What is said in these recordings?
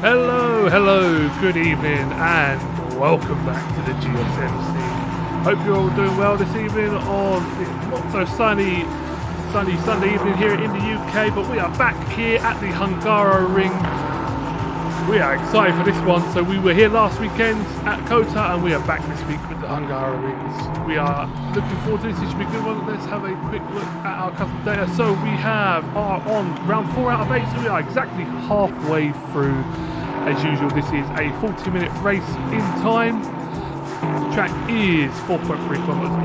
Hello, good evening, and welcome back to the GSMC. Hope you're all doing well this evening on this not so sunny Sunday evening here in the UK, but we are back here at the Hungaroring. We are excited for this one. So we were here last weekend at Kota, and we are back this week with the Hungarorings. We are looking forward to this. It should be a good one. Let's have a quick look at our custom data. So we are on round 4 out of 8, so we are exactly halfway through. As usual, this is a 40-minute race in time. The track is 4.3 kilometers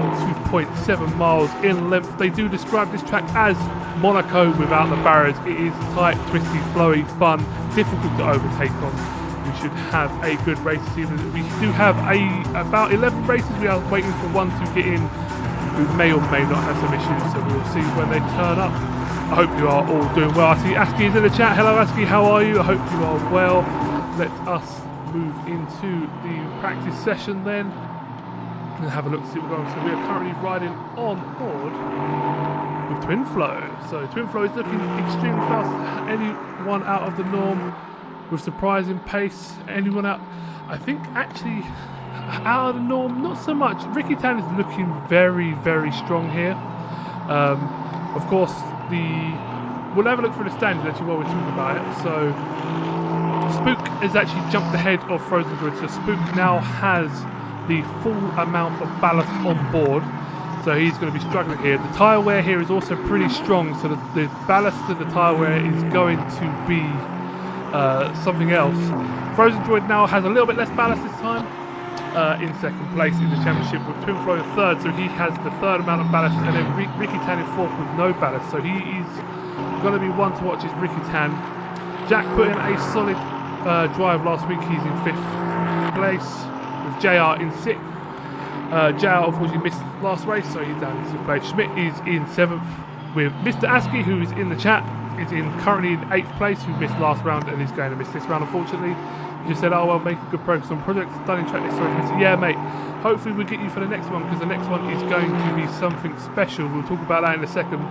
or 2.7 miles in length. They do describe this track as Monaco without the barriers. It is tight, twisty, flowy, fun, difficult to overtake on. We should have a good race this evening. We do have about 11 races. We are waiting for one to get in who may or may not have some issues, so we'll see when they turn up. I hope you are all doing well. I see Aski is in the chat. Hello Aski, how are you? I hope you are well. Let us move into the practice session then and have a look to see what's going on. So we are currently riding on board with Twin Flow. So Twin Flow is looking extremely fast. Anyone out of the norm with surprising pace. Anyone out, I think actually out of the norm, not so much. Ricky Tan is looking very, very strong here. Of course, we'll have a look through the standings actually while we're talking about it. So Spook has actually jumped ahead of Frozen Droid, so Spook now has the full amount of ballast on board, so he's going to be struggling here. The tyre wear here is also pretty strong, so the ballast of the tyre wear is going to be something else. Frozen Droid now has a little bit less ballast this time, in second place in the championship, with Twin Flow in third, so he has the third amount of ballast, and then Ricky Tan in fourth with no ballast, so he is going to be one to watch is Ricky Tan. Jack put in a solid drive last week. He's in 5th place with JR in 6th. JR unfortunately missed last race, so he's down in 6th place. Schmidt is in 7th with Mr. Aski, who is in the chat, is currently in 8th place, who missed last round and is going to miss this round unfortunately. He just said, oh well, making good progress on projects, done in track list. Sorry to miss it. Yeah mate, hopefully we'll get you for the next one, because the next one is going to be something special. We'll talk about that in a second.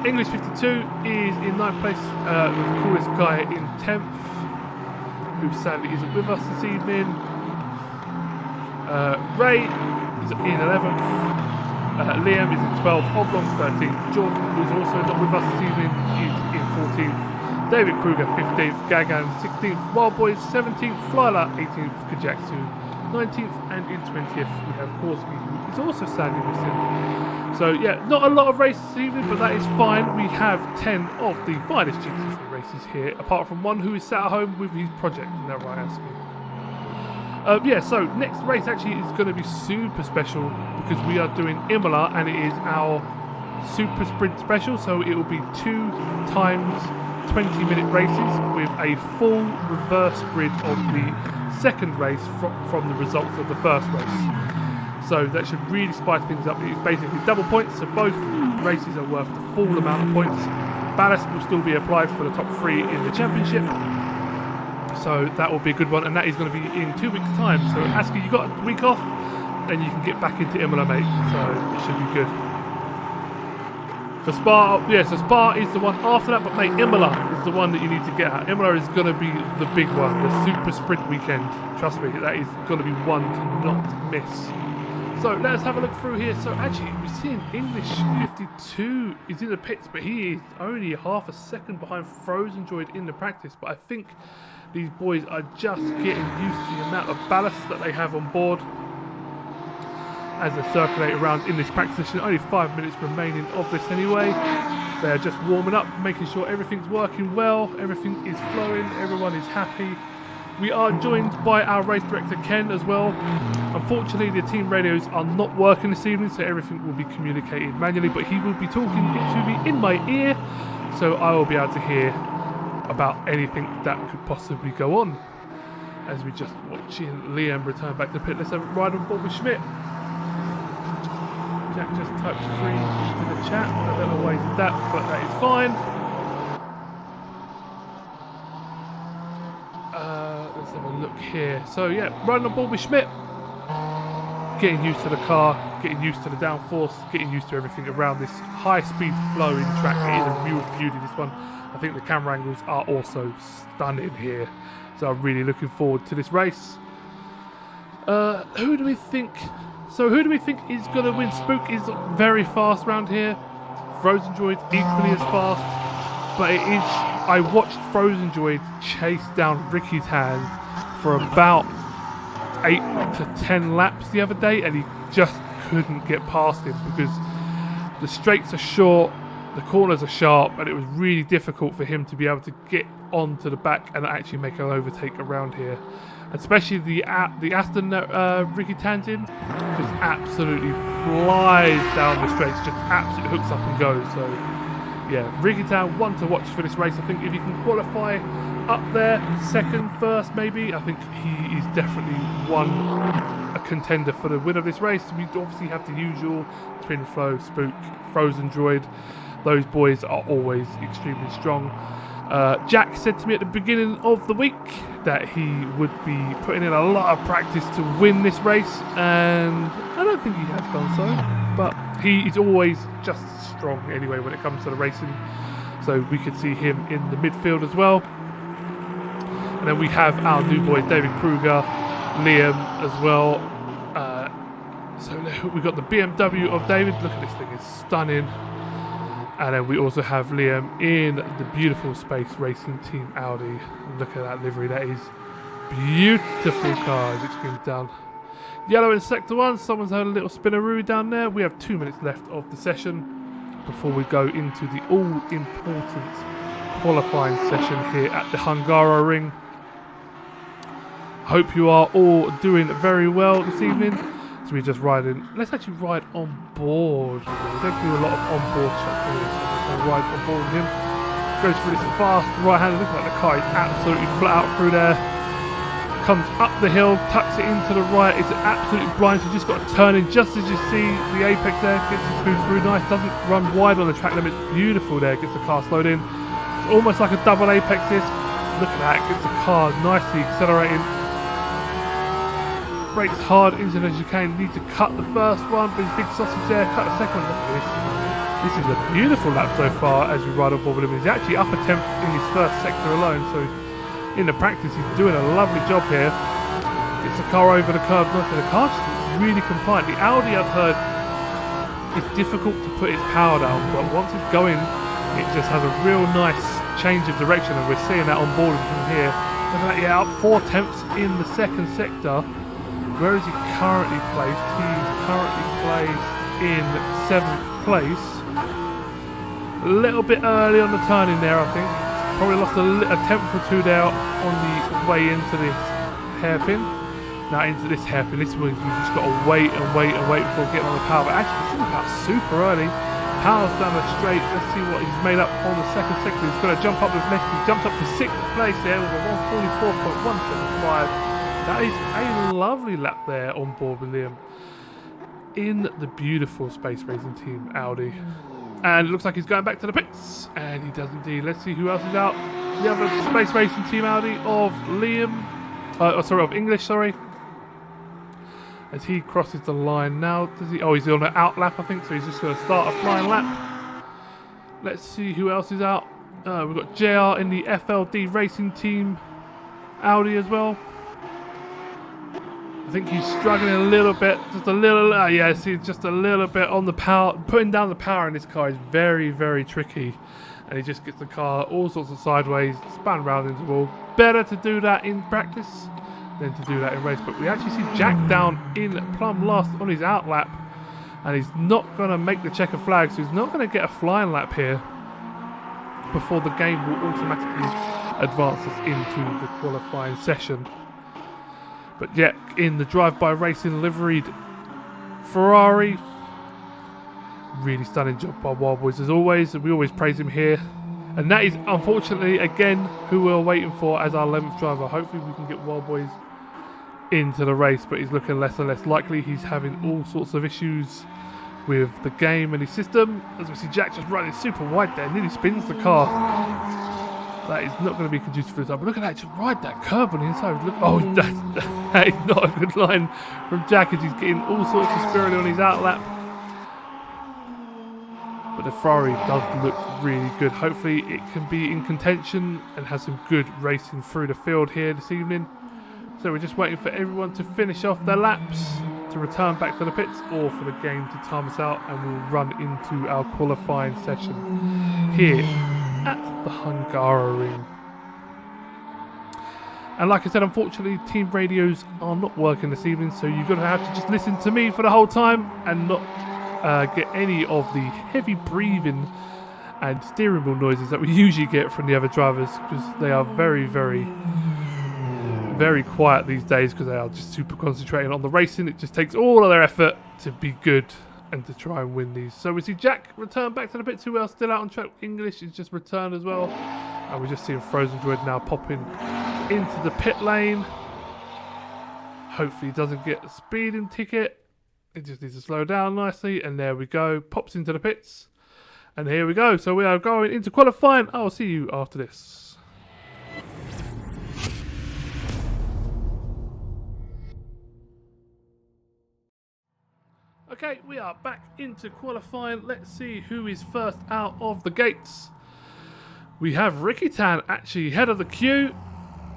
English 52 is in 9th place with the coolest guy in 10th, who sadly isn't with us this evening. Ray is in 11th, Liam is in 12th, Oblong 13th, Jordan, who's also not with us this evening, is in 14th, David Kruger 15th, Gagan 16th, Wild Boys 17th, Flyla 18th, Kajaksu 19th, and in 20th we have Korski, who is also sadly missing. So yeah, not a lot of races this evening, but that is fine. We have 10 of the finest GT3 races here, apart from one who is sat at home with his project. Isn't that right, Aski? Yeah, so next race actually is going to be super special, because we are doing Imola, and it is our super sprint special, so it will be 2 times 20-minute races with a full reverse grid of the second race from the results of the first race. So that should really spice things up. It's basically double points, so both races are worth the full amount of points. Ballast will still be applied for the top 3 in the championship, so that will be a good one, and that is going to be in 2 weeks' time. So Aski, you got a week off, then you can get back into Imola, mate. So it should be good. For Spa, yeah, so Spa is the one after that, but mate, Imola is the one that you need to get at. Imola is going to be the big one, the super sprint weekend. Trust me, that is going to be one to not miss. So let's have a look through here. So actually, we're seeing English 52 is in the pits, but he is only half a second behind Frozen Droid in the practice. But I think these boys are just getting used to the amount of ballast that they have on board as they circulate around in this practice session. Only 5 minutes remaining of this anyway. They're just warming up, making sure everything's working well, everything is flowing, everyone is happy. We are joined by our race director Ken as well. Unfortunately, the team radios are not working this evening, so everything will be communicated manually, but he will be talking to me in my ear, so I will be able to hear about anything that could possibly go on. As we just watching Liam return back to the pit. Let's have a ride on board with Schmidt. Jack just typed 3 into the chat. I don't know why he did that, but that is fine. Let's have a look here. So yeah, riding on board with Schmidt. Getting used to the car, getting used to the downforce, getting used to everything around this high-speed flowing track. It is a real beauty, this one. I think the camera angles are also stunning here. So I'm really looking forward to this race. Who do we think? So who do we think is going to win? Spook is very fast around here. Frozen Droid equally as fast. But it is... I watched Frozen Droid chase down Ricky's hand for about 8 to 10 laps the other day, and he just couldn't get past him because the straights are short, the corners are sharp, and it was really difficult for him to be able to get onto the back and actually make an overtake around here. Especially the Aston Ricky Tantin just absolutely flies down the straights, just absolutely hooks up and goes. So yeah, Ricky Tan, one to watch for this race. I think if he can qualify up there, second, first maybe, I think he is definitely a contender for the win of this race. We obviously have the usual Twin Flow, Spook, Frozen Droid. Those boys are always extremely strong. Jack said to me at the beginning of the week that he would be putting in a lot of practice to win this race, and I don't think he has done so, but he is always just strong anyway when it comes to the racing, so we could see him in the midfield as well. And then we have our new boy David Kruger, Liam as well. So we got the BMW of David. Look at this thing, it's stunning. And then we also have Liam in the beautiful Space Racing Team Audi. Look at that livery, that is beautiful car as it screams down. Yellow in Sector 1, someone's had a little spinaroo down there. We have 2 minutes left of the session before we go into the all-important qualifying session here at the Hungaroring. Hope you are all doing very well this evening. So we're just riding. Let's actually ride on board. We don't do a lot of on-board shots. So we're going to ride on board with him. Goes through this fast right-hander. Looks like the car is absolutely flat out through there. Comes up the hill, tucks it into the right. It's absolutely blind. So you just got to turn in just as you see the apex there. Gets it through nice. Doesn't run wide on the track limit. Beautiful there. Gets the car slowed in. It's almost like a double apex this. Look at that. Gets the car nicely accelerating. Brakes hard into it as you can. You need to cut the first one, but his big sausage there. Cut the second one. Look at this. This is a beautiful lap so far as we ride on board with him. He's actually up a 10th in his first sector alone, so in the practice he's doing a lovely job here. Gets the car over the curb. Look at the car, just really compliant. The Audi, I've heard, is difficult to put its power down, but once it's going, it just has a real nice change of direction, and we're seeing that on board from here. Look at that, yeah, up 4/10 in the second sector. Where is he currently placed? He's currently placed in 7th place. A little bit early on the turning there, I think. Probably lost a 10th or 2 there on the way into this hairpin. Now into this hairpin, this means we've just got to wait before getting on the power. But actually, this is about super early. Power's down the straight. Let's see what he's made up on the second sector. He's going to jump up with next. He's jumped up to 6th place there with a 144.175. That is a lovely lap there on board with Liam in the beautiful Space Racing Team Audi. And it looks like he's going back to the pits. And he does indeed. Let's see who else is out. The other Space Racing Team Audi of Liam. Of English, sorry. As he crosses the line now. Does he? Oh, he's on an out lap, I think. So he's just going to start a flying lap. Let's see who else is out. We've got JR in the FLD Racing Team Audi as well. I think he's struggling a little bit, just a little, yeah, see, just a little bit on the power. Putting down the power in this car is very, very tricky. And he just gets the car all sorts of sideways, spun round into the wall. Better to do that in practice than to do that in race. But we actually see Jack down in plumb last on his out lap. And he's not going to make the checker flag, so he's not going to get a flying lap here before the game will automatically advance us into the qualifying session. But yet, in the drive-by racing liveried Ferrari, really stunning job by Wild Boys as always. We always praise him here. And that is, unfortunately, again, who we're waiting for as our 11th driver. Hopefully we can get Wild Boys into the race, but he's looking less and less likely. He's having all sorts of issues with the game and his system. As we see Jack just running super wide there, nearly spins the car. That is not going to be conducive for the time. But look at that, just ride that curb on the inside. Look, oh, that is not a good line from Jack as he's getting all sorts of spirit on his outlap. But the Ferrari does look really good. Hopefully it can be in contention and has some good racing through the field here this evening. So we're just waiting for everyone to finish off their laps, to return back to the pits, or for the game to time us out, and we'll run into our qualifying session here at the Hungaroring. And like I said, unfortunately team radios are not working this evening, so you're going to have to just listen to me for the whole time and not get any of the heavy breathing and steering wheel noises that we usually get from the other drivers, because they are very, very, very quiet these days because they are just super concentrating on the racing. It just takes all of their effort to be good and to try and win these. So we see Jack return back to the pits. Who else still out on track? English is just returned as well. And we're just seeing Frozen Droid now popping into the pit lane. Hopefully he doesn't get a speeding ticket. It just needs to slow down nicely. And there we go. Pops into the pits. And here we go. So we are going into qualifying. I'll see you after this. Okay, we are back into qualifying. Let's see who is first out of the gates. We have Ricky Tan actually head of the queue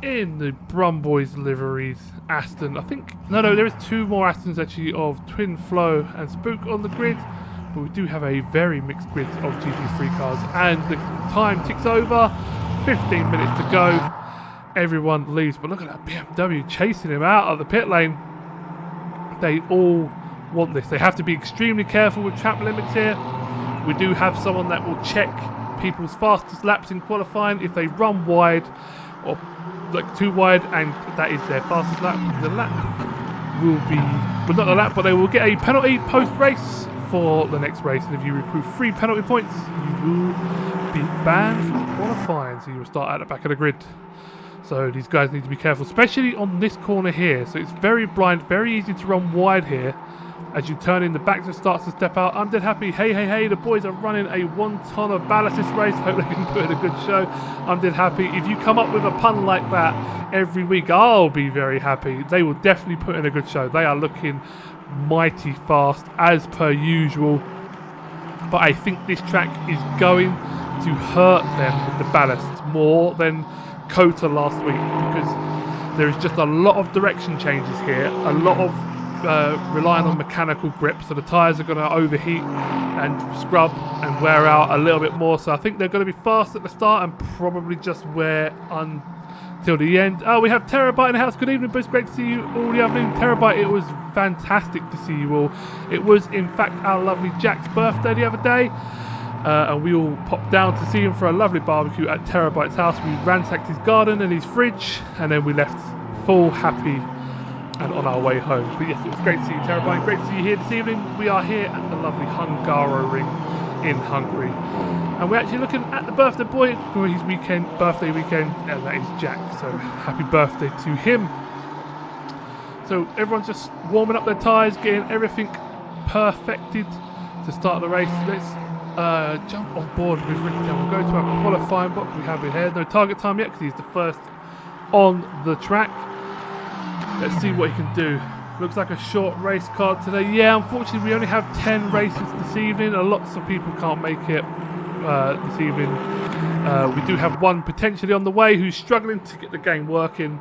in the Brumboys liveried Aston. I think, no, there is two more Astons actually of Twin Flow and Spook on the grid. But we do have a very mixed grid of GT3 cars. And the time ticks over. 15 minutes to go. Everyone leaves. But look at that BMW chasing him out of the pit lane. They all want this. They have to be extremely careful with trap limits here. We do have someone that will check people's fastest laps in qualifying. If they run wide or like too wide and that is their fastest lap, the lap will be, well, not the lap, but they will get a penalty post-race for the next race. And if you accrue 3 penalty points, you will be banned from qualifying, so you will start at the back of the grid. So these guys need to be careful, especially on this corner here. So it's very blind, very easy to run wide here. As you turn in, the back just starts to step out. I'm dead happy. Hey, the boys are running a 1 ton of ballast this race. Hope they can put in a good show. I'm dead happy. If you come up with a pun like that every week, I'll be very happy. They will definitely put in a good show. They are looking mighty fast as per usual. But I think this track is going to hurt them with the ballast more than Kota last week, because there is just a lot of direction changes here, a lot of relying on mechanical grip, so the tyres are going to overheat and scrub and wear out a little bit more. So I think they're going to be fast at the start and probably just wear until the end. Oh, we have Terabyte in the house. Good evening, Bruce. Great to see you all the afternoon. Terabyte, it was fantastic to see you all. It was in fact our lovely Jack's birthday the other day. And we all popped down to see him for a lovely barbecue at Terabyte's house. We ransacked his garden and his fridge, and then we left full, happy, and on our way home. But yes, it was great to see you, Terabyte. Great to see you here this evening. We are here at the lovely Hungaroring in Hungary. And we're actually looking at the birthday boy for his birthday weekend, and that is Jack. So happy birthday to him. So everyone's just warming up their tyres, getting everything perfected to start the race. Let's jump on board with Ricky. We'll go to our qualifying box we have in here. No target time yet because he's the first on the track. Let's see what he can do. Looks like a short race card today. Yeah, unfortunately we only have 10 races this evening. Lots of people can't make it this evening. We do have one potentially on the way who's struggling to get the game working.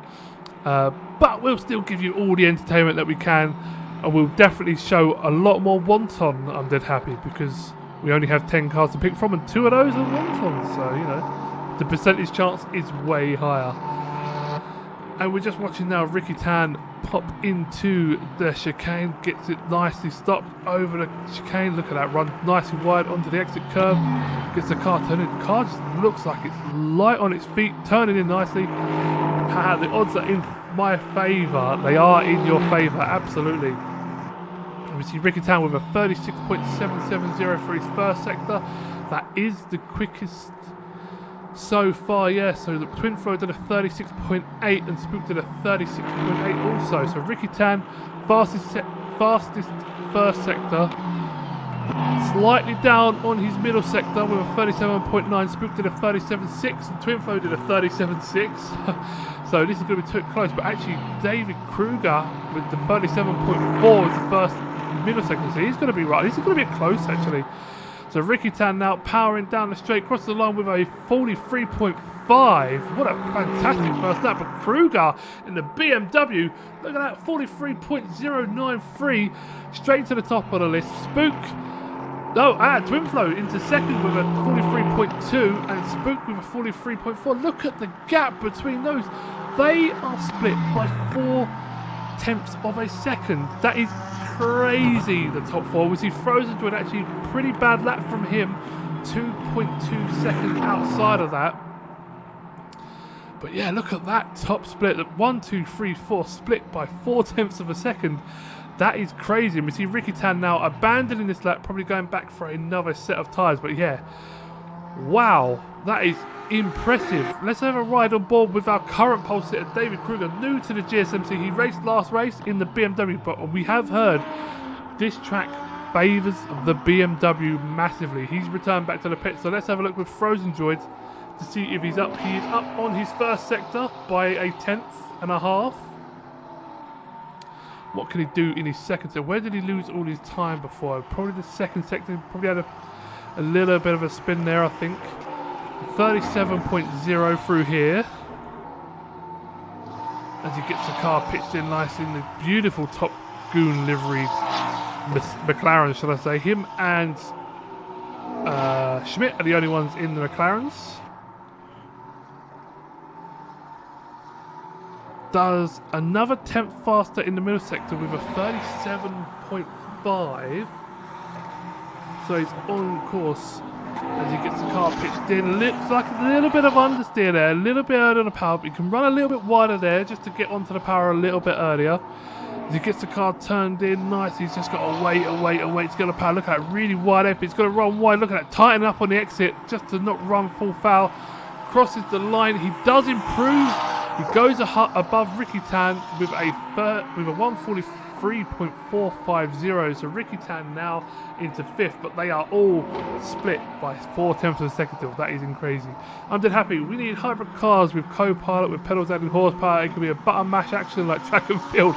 But we'll still give you all the entertainment that we can. And we'll definitely show a lot more wonton. I'm dead happy because we only have 10 cars to pick from, and 2 of those are wontons. So, you know, the percentage chance is way higher. And we're just watching now Ricky Tan pop into the chicane, gets it nicely stopped over the chicane. Look at that run, nicely wide onto the exit curb, gets the car turning. The car just looks like it's light on its feet, turning in nicely. The odds are in my favour. They are in your favour, absolutely. We see Ricky Tan with a 36.770 for his first sector. That is the quickest so far, yeah. So the Twin Flow did a 36.8 and Spook did a 36.8 also. So Ricky Tan, fastest first sector. Slightly down on his middle sector with a 37.9. Spook did a 37.6 and Twinfo did a 37.6. So this is going to be too close. But actually, David Kruger with the 37.4 is the first middle sector. So he's going to be right. This is going to be a close actually. So Ricky Tan now powering down the straight, across the line with a 43.5. What a fantastic first lap. But Kruger in the BMW, look at that, 43.093. Straight to the top of the list. Spook. Twinflow into second with a 43.2 and Spook with a 43.4. Look at the gap between those. They are split by 0.4 of a second. That is crazy, the top four. We see Frozen Joy actually pretty bad lap from him. 2.2 seconds outside of that. But yeah, look at that top split. 1, 2, 3, 4 split by 0.4 of a second. That is crazy. And we see Ricky Tan now abandoning this lap, probably going back for another set of tyres. But yeah, wow, that is impressive. Let's have a ride on board with our current pole sitter, David Kruger, new to the GSMC. He raced last race in the BMW, but we have heard this track favours the BMW massively. He's returned back to the pit, so let's have a look with Frozen Droids to see if he's up. He is up on his first sector by a 1/10.5. What can he do in his second sector? Where did he lose all his time before? Probably the second sector. Probably had a little bit of a spin there, I think. 37.0 through here. As he gets the car pitched in nice in the beautiful Top Goon livery McLaren, shall I say. Him and Schmidt are the only ones in the McLarens. Does another 10th faster in the middle sector with a 37.5. So he's on course as he gets the car pitched in. Looks like a little bit of understeer there, a little bit earlier on the power, but he can run a little bit wider there just to get onto the power a little bit earlier. As he gets the car turned in, nice. He's just got to wait to get on the power. Look at that, really wide open. He's got to run wide. Look at that, tighten up on the exit just to not run full foul. Crosses the line. He does improve. He goes above Ricky Tan with a 143.450. So Ricky Tan now into 5th, but they are all split by 0.4 of a second. That is crazy. I'm dead happy. We need hybrid cars with co-pilot, with pedals adding horsepower. It could be a button mash action like track and field.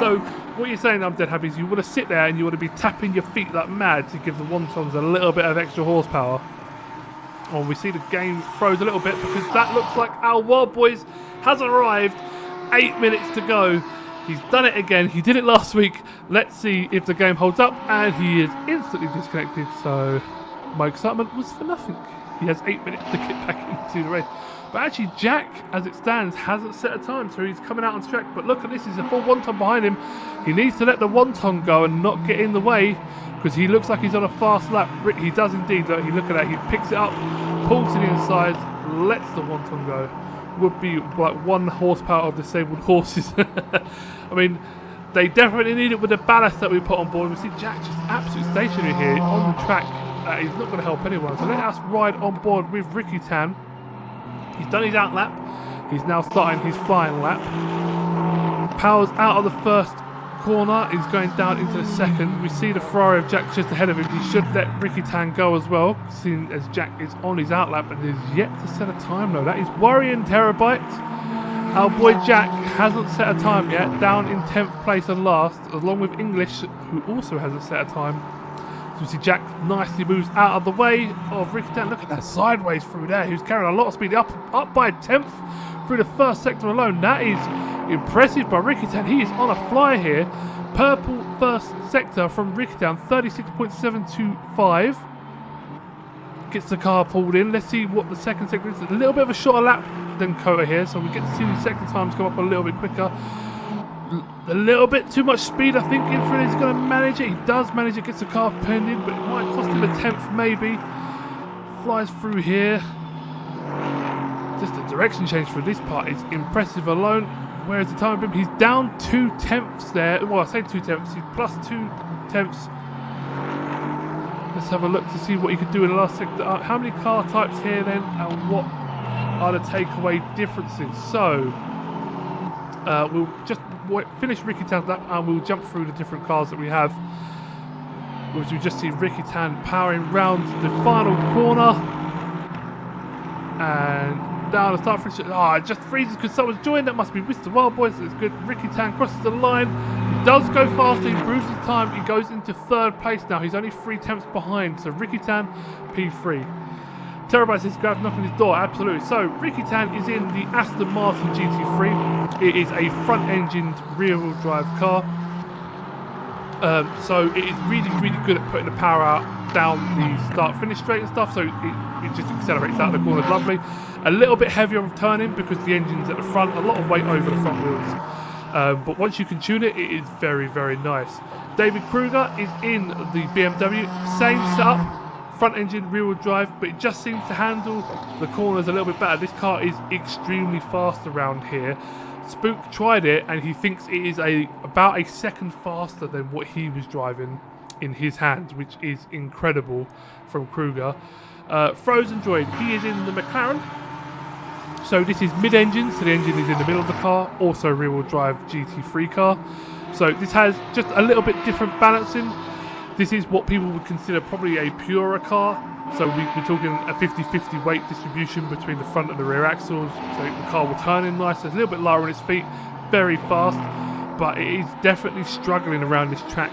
So what you're saying, I'm dead happy, is you want to sit there and you want to be tapping your feet like mad to give the wontons a little bit of extra horsepower. Oh, we see the game froze a little bit because that looks like our Wild Boys has arrived. 8 minutes to go. He's done it again. He did it last week. Let's see if the game holds up. And he is instantly disconnected. So my excitement was for nothing. He has 8 minutes to get back into the race. But actually, Jack, as it stands, hasn't set a time. So he's coming out on track. But look at this. There's a full wonton behind him. He needs to let the wonton go and not get in the way, because he looks like he's on a fast lap. He does indeed. Look at that. He picks it up, pulls to the inside, lets the wonton go. Would be like 1 horsepower of disabled horses. I mean, they definitely need it with the ballast that we put on board. We see Jack just absolutely stationary here on the track. He's not going to help anyone. So let us ride on board with Ricky Tan. He's done his out lap. He's now starting his flying lap. Powers out of the first corner. He's going down into the second. We see the Ferrari of Jack just ahead of him. He should let Ricky Tan go as well, seeing as Jack is on his out lap and is yet to set a time though. That is worrying, Terabyte. Our boy Jack hasn't set a time yet, down in 10th place and last, along with English, who also hasn't set a time. So we see Jack nicely moves out of the way of Ricky Tan. Look at that sideways through there. He was carrying a lot of speed, up by 10th through the first sector alone. That is impressive by Ricky Tan. He is on a fly here. Purple first sector from Ricky Tan, 36.725. Gets the car pulled in. Let's see what the second sector is. A little bit of a shorter lap than Kota here, so we get to see the second times come up a little bit quicker. A little bit too much speed, I think. Infrared is going to manage it. He does manage it, gets the car penned in, but it might cost him a 10th maybe. Flies through here. Just the direction change for this part is impressive alone. Where is the time bib? He's down 2 tenths there. Well, I say 2 tenths. He's plus 2 tenths. Let's have a look to see what he could do in the last sector. How many car types here then, and what are the takeaway differences? So we'll just finish Ricky Tan's lap and we'll jump through the different cars that we have. which we just see Ricky Tan powering round the final corner. And down the start finish. It just freezes because someone's joined. That must be Mr. Wild Boys. It's good. Ricky Tan crosses the line. He does go faster. He improves his time. He goes into third place now. He's only 3 tenths behind. So Ricky Tan, P3. Terabyte says Grav's knocking his door. Absolutely. So Ricky Tan is in the Aston Martin GT3. It is a front-engined rear-wheel drive car. So it is really, really good at putting the power out down the start-finish straight and stuff. So it just accelerates out the corners lovely. A little bit heavier on turning because the engine's at the front. A lot of weight over the front wheels. But once you can tune it, it is very, very nice. David Kruger is in the BMW. Same setup. Front engine, rear wheel drive, but it just seems to handle the corners a little bit better. This car is extremely fast around here. Spook tried it and he thinks it is about a second faster than what he was driving in his hands, which is incredible from Kruger. Frozen Droid, he is in the McLaren. So this is mid-engine, so the engine is in the middle of the car, also rear wheel drive GT3 car. So this has just a little bit different balancing. This is what people would consider probably a purer car. So we're talking a 50-50 weight distribution between the front and the rear axles. So the car will turn in nice. It's a little bit lower on its feet, very fast. But it is definitely struggling around this track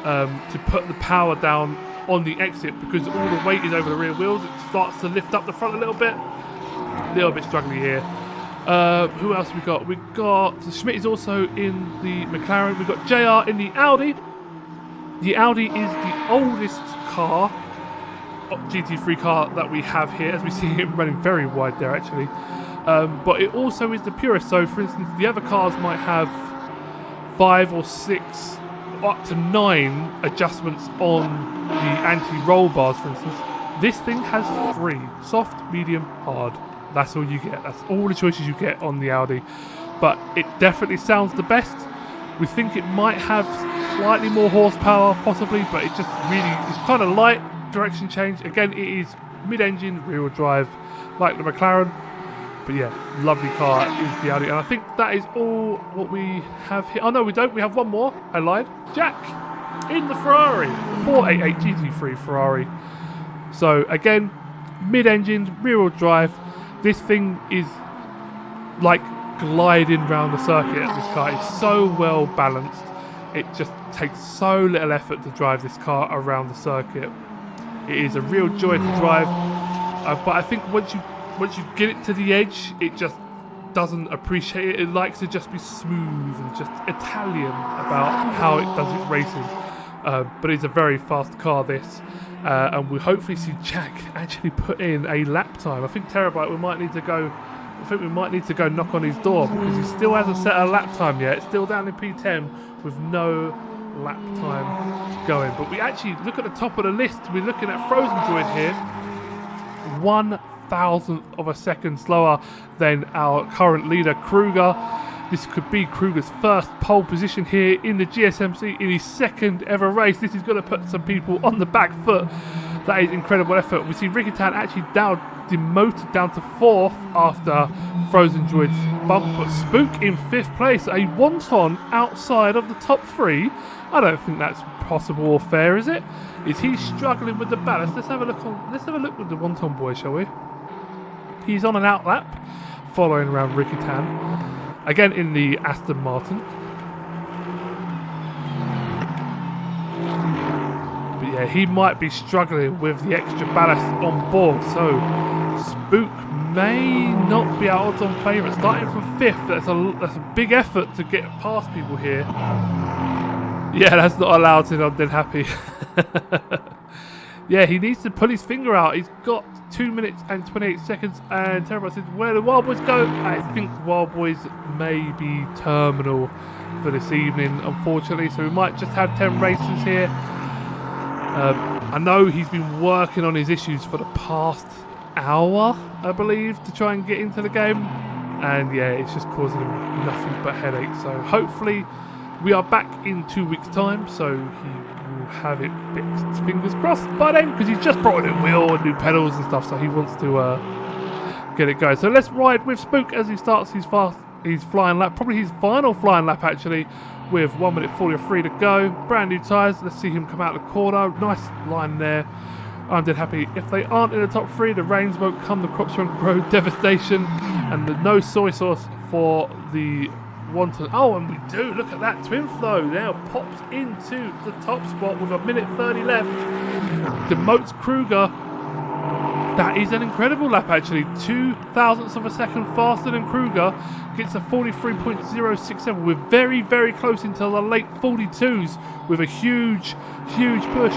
to put the power down on the exit because all the weight is over the rear wheels. It starts to lift up the front a little bit. A little bit struggling here. Who else we got? We got Schmidt is also in the McLaren. We've got JR in the Audi. The Audi is the oldest car, GT3 car that we have here, as we see it running very wide there actually. But it also is the purest. So for instance, the other cars might have 5 or 6, up to 9 adjustments on the anti-roll bars, for instance. This thing has 3, soft, medium, hard. That's all you get. That's all the choices you get on the Audi. But it definitely sounds the best. We think it might have slightly more horsepower, possibly, but it just really is kind of light. Direction change. Again, it is mid-engine, rear-wheel drive, like the McLaren. But yeah, lovely car is the Audi. And I think that is all what we have here. Oh no, we don't. We have one more. I lied. Jack in the Ferrari. 488 GT3 Ferrari. So again, mid-engine, rear-wheel drive. This thing is like gliding around the circuit. This car is so well balanced. It just takes so little effort to drive this car around the circuit. It is a real joy to drive, but I think once you get it to the edge, it just doesn't appreciate it. It likes to just be smooth and just Italian about how it does its racing. But it's a very fast car, this, and we'll hopefully see Jack actually put in a lap time. I think Terabyte, we might need to go knock on his door because he still hasn't set a lap time yet. It's still down in P10 with no lap time going. But we actually look at the top of the list. We're looking at Frozen Droid here. 1,000th of a second slower than our current leader, Kruger. This could be Kruger's first pole position here in the GSMC in his second ever race. This is going to put some people on the back foot. That is incredible effort. We see Ricky Tan actually demoted down to 4th after Frozen Droid's bump, but Spook in 5th place, a wonton outside of the top 3. I don't think that's possible or fair, is it? Is he struggling with the balance? Let's have a look with the wonton boy, shall we? He's on an out lap, following around Ricky Tan, again in the Aston Martin. But yeah, he might be struggling with the extra ballast on board, so Spook may not be our odds-on favourite. Starting from 5th, that's a big effort to get past people here. Yeah, that's not allowed to. I'm dead happy. Yeah, he needs to pull his finger out. He's got 2 minutes and 28 seconds. And Terabyte says, where do Wild Boys go? I think Wild Boys may be terminal for this evening, unfortunately. So we might just have 10 races here. I know he's been working on his issues for the past hour, I believe, to try and get into the game. And yeah, it's just causing him nothing but headaches. So hopefully we are back in 2 weeks' time. So he will have it fixed, fingers crossed, by then, because he's just brought a new wheel and new pedals and stuff. So he wants to get it going. So let's ride with Spook as he starts his flying lap, probably his final flying lap actually, with 1 minute 43 to go. Brand new tyres. Let's see him come out the corner. Nice line there. I'm dead happy. If they aren't in the top 3, the rains won't come, the crops won't grow. Devastation. And the no soy sauce for the wonton. Oh, and we do. Look at that. Twin Flow now pops into the top spot with 1 minute 30 left. Demotes Kruger. That is an incredible lap, actually. 2 thousandths of a second faster than Kruger. Gets a 43.067. We're very, very close into the late 42s with a huge, huge push.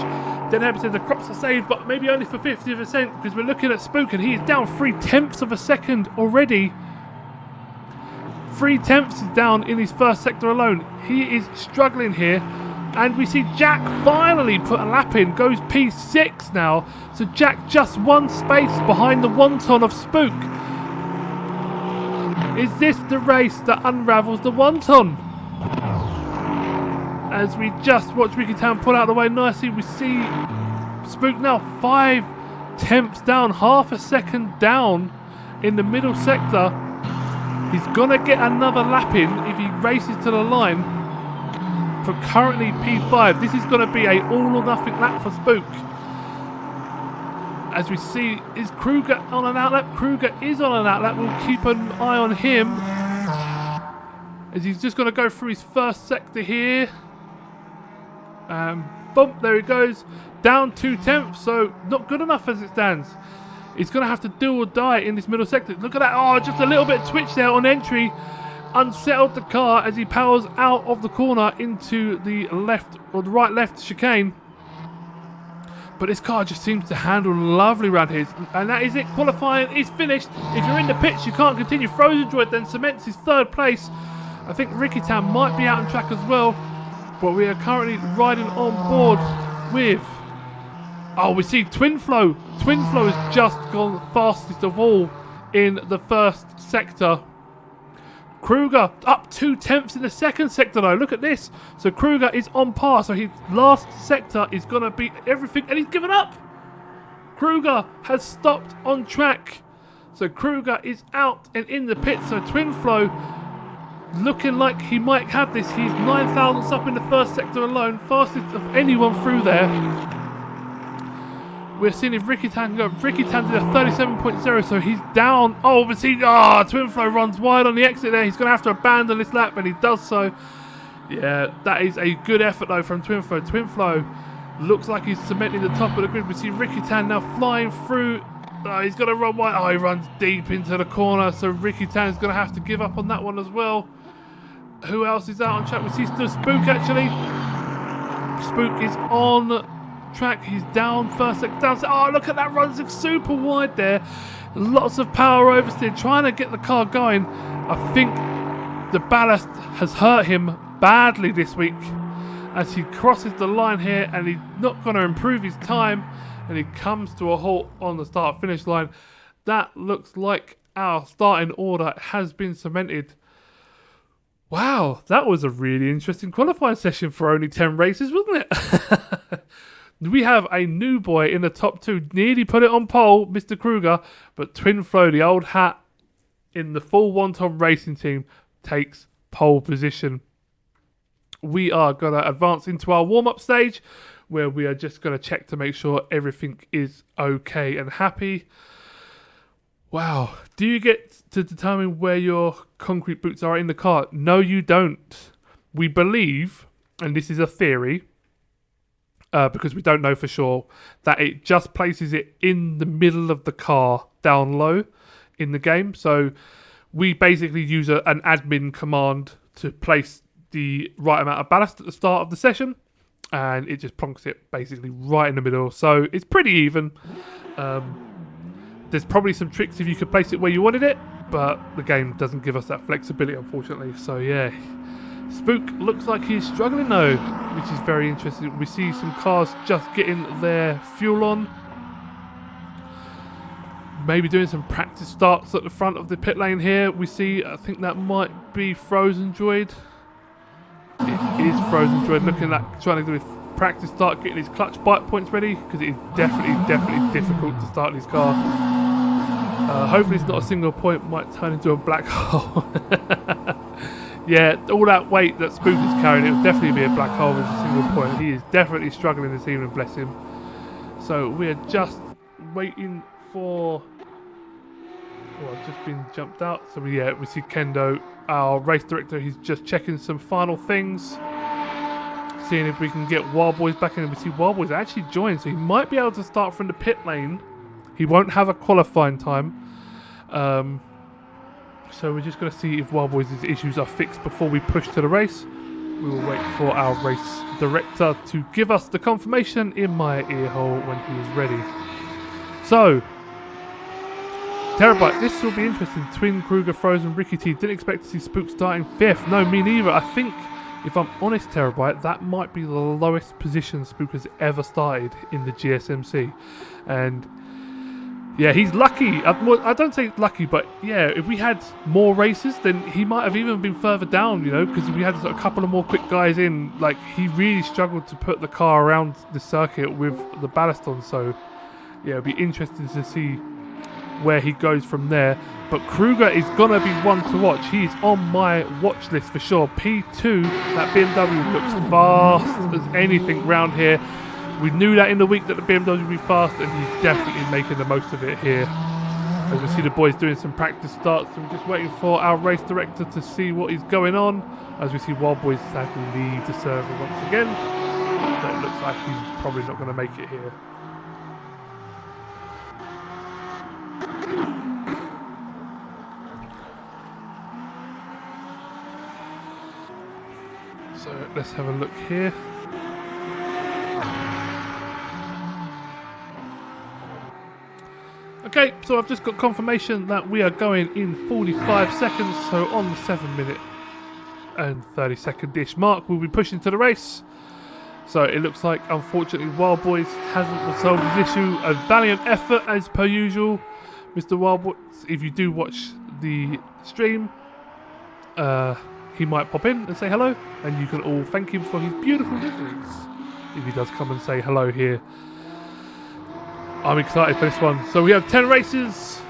Then happens the crops are saved, but maybe only for 50%, because we're looking at Spook and he is down 0.3 of a second already. 0.3 is down in his first sector alone. He is struggling here. And we see Jack finally put a lap in, goes P6 now. So Jack just 1 space behind the wonton of Spook. Is this the race that unravels the wonton? As we just watch Ricky Town pull out the way nicely, we see Spook now 0.5 down, half a second down in the middle sector. He's gonna get another lap in if he races to the line. For currently P5, this is going to be a all or nothing lap for Spook. As we see, is Kruger on an outlap? Kruger is on an outlap. We'll keep an eye on him. As he's just going to go through his first sector here. Boom, there he goes. Down 0.2, so not good enough as it stands. He's going to have to do or die in this middle sector. Look at that. Oh, just a little bit of twitch there on entry. Unsettled the car as he powers out of the corner into the left or the right left chicane. But this car just seems to handle lovely around here. And that is it. Qualifying is finished. If you're in the pits, you can't continue. Frozen Droid then cements his 3rd place. I think Ricky Town might be out on track as well. But we are currently riding on board with... Oh, we see Twin Flow. Twin Flow has just gone fastest of all in the first sector. Kruger up 0.2 in the second sector though. Look at this. So Kruger is on par. So his last sector is going to beat everything. And he's given up. Kruger has stopped on track. So Kruger is out and in the pit. So Twin Flow looking like he might have this. He's 9 thousandths up in the first sector alone. Fastest of anyone through there. We're seeing if Ricky Tan go. Ricky Tan did a 37.0, so he's down. Oh, but see, Twin Flow runs wide on the exit there. He's going to have to abandon this lap, and he does so. Yeah, that is a good effort, though, from Twin Flow. Twin Flow looks like he's cementing the top of the grid. We see Ricky Tan now flying through. He's going to run wide. Oh, he runs deep into the corner, so Ricky Tan is going to have to give up on that one as well. Who else is out on track? We see still Spook, actually. Spook is on track. He's down first sector down. Oh, look at that, runs super wide there. Lots of power oversteer, trying to get the car going. I think the ballast has hurt him badly this week as he crosses the line here, and he's not going to improve his time, and he comes to a halt on the start finish line. That looks like our starting order has been cemented. Wow, that was a really interesting qualifying session for only 10 races, wasn't it? We have a new boy in the top 2. Nearly put it on pole, Mr. Kruger. But Twin Flow, the old hat in the full wonton racing team, takes pole position. We are going to advance into our warm-up stage, where we are just going to check to make sure everything is okay and happy. Wow. Do you get to determine where your concrete boots are in the car? No, you don't. We believe, and this is a theory, because we don't know for sure, that it just places it in the middle of the car down low in the game. So we basically use an admin command to place the right amount of ballast at the start of the session, and it just plonks it basically right in the middle. So it's pretty even. There's probably some tricks if you could place it where you wanted it, but the game doesn't give us that flexibility, unfortunately. So yeah, Spook looks like he's struggling though, which is very interesting. We see some cars just getting their fuel on. Maybe doing some practice starts at the front of the pit lane here. We see, I think that might be Frozen Droid. It is Frozen Droid looking like trying to do his practice start, getting his clutch bite points ready, because it is definitely difficult to start this car. Hopefully it's not a single point, might turn into a black hole. Yeah, all that weight that Spook is carrying, it would definitely be a black hole as a single point. He is definitely struggling this evening, bless him. So we are just waiting for... Oh, I've just been jumped out. So we see Kendo, our race director. He's just checking some final things, seeing if we can get Wild Boys back in. And we see Wild Boys actually joined, so he might be able to start from the pit lane. He won't have a qualifying time. So we're just going to see if Wild Boys' issues are fixed before we push to the race. We will wait for our race director to give us the confirmation in my ear hole when he is ready. So, Terabyte, this will be interesting. Twin, Kruger, Frozen, Ricky T. Didn't expect to see Spook starting 5th. No, me neither. I think, if I'm honest, Terabyte, that might be the lowest position Spook has ever started in the GSMC. And yeah, he's lucky. I don't say lucky, but yeah, if we had more races, then he might have even been further down, you know, because we had a couple of more quick guys in. Like, he really struggled to put the car around the circuit with the ballast on. So yeah, it'll be interesting to see where he goes from there. But Kruger is going to be one to watch. He's on my watch list for sure. P2, that BMW looks fast as anything round here. We knew that in the week that the BMW would be fast, and he's definitely making the most of it here. As we see the boys doing some practice starts, and we're just waiting for our race director to see what is going on. As we see Wild Boys sadly leave the server once again. So it looks like he's probably not going to make it here. So let's have a look here. Okay, so I've just got confirmation that we are going in 45 seconds, so on the 7-minute and 30-second-ish mark, we'll be pushing to the race. So it looks like, unfortunately, Wild Boys hasn't resolved his issue. A valiant effort, as per usual. Mr. Wild Boys, if you do watch the stream, he might pop in and say hello, and you can all thank him for his beautiful liveries if he does come and say hello here. I'm excited for this one. So we have 10 races.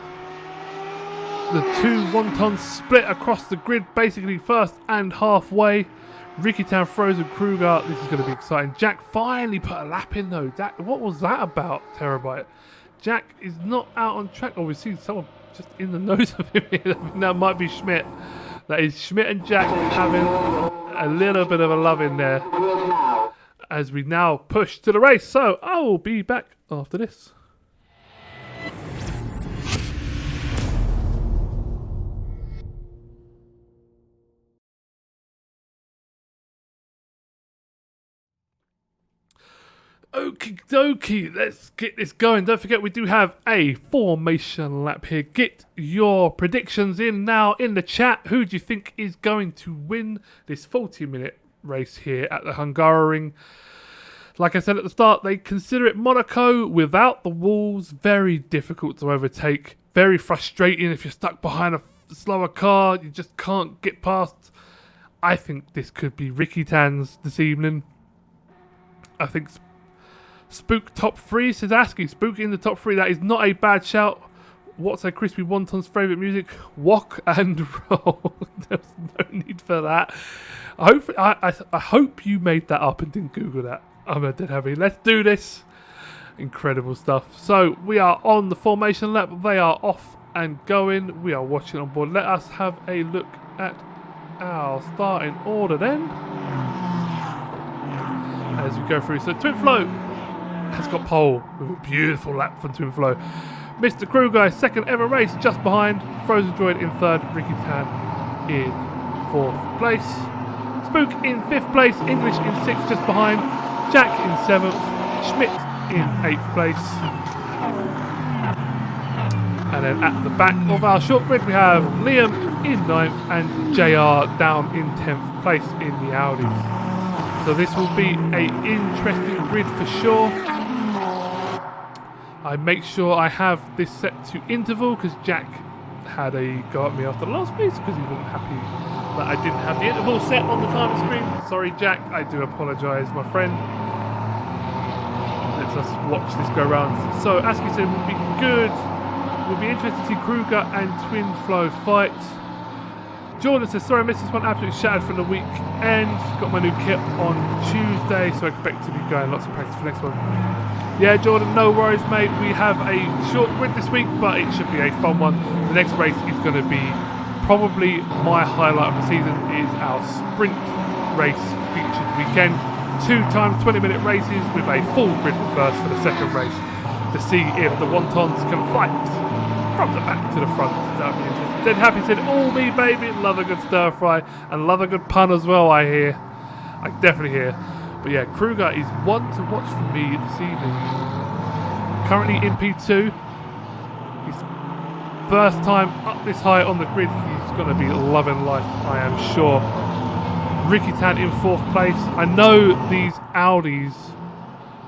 The 2 wontons split across the grid, basically first and halfway. Ricky Town, Frozen, Kruger. This is going to be exciting. Jack finally put a lap in though. What was that about, Terabyte? Jack is not out on track. Oh, we've seen someone just in the nose of him here. That might be Schmidt. That is Schmidt and Jack having a little bit of a love in there. As we now push to the race. So I will be back after this. Okie dokie, let's get this going. Don't forget we do have a formation lap here. Get your predictions in now in the chat. Who do you think is going to win this 40-minute race here at the Hungaroring? Like I said at the start, they consider it Monaco without the walls. Very difficult to overtake. Very frustrating if you're stuck behind a slower car. You just can't get past. I think this could be Ricky Tan's this evening. I think Spook top 3, says Aski. Spook in the top 3. That is not a bad shout. What's a crispy wonton's favourite music? Walk and roll. There's no need for that. I hope you made that up and didn't Google that. I'm a dead happy. Let's do this. Incredible stuff. So we are on the formation lap. They are off and going. We are watching on board. Let us have a look at our starting order then. As we go through. So Twin Flow has got pole with a beautiful lap from Twin Flow. Mr. Kruger, second ever race, just behind. Frozen Droid in third. Ricky Tan in fourth place. Spook in fifth place. English in sixth, just behind. Jack in seventh. Schmidt in eighth place. And then at the back of our short grid, we have Liam in ninth and JR down in 10th place in the Audis. So this will be an interesting grid for sure. I make sure I have this set to interval because Jack had a go at me after the last race because he wasn't happy that I didn't have the interval set on the time screen. Sorry, Jack. I do apologise, my friend. Let's just watch this go round. So, Aski said would be good. We'll be interested to see Kruger and Twin Flow fight. Jordan says, sorry I missed this one, absolutely shattered from the weekend. Got my new kit on Tuesday, so I expect to be going lots of practice for next one. Yeah, Jordan, no worries, mate. We have a short grid this week, but it should be a fun one. The next race is going to be probably my highlight of the season, is our sprint race featured weekend. 2 times 20-minute races with a full grid reverse for the second race to see if the wontons can fight from the back to the front. That'd be interesting. Dead Happy said, all me, baby. Love a good stir fry and love a good pun as well, I hear. I definitely hear. But yeah, Kruger is one to watch for me this evening. Currently in P2. His first time up this high on the grid. He's going to be loving life, I am sure. Ricky Tan in 4th place. I know these Audis,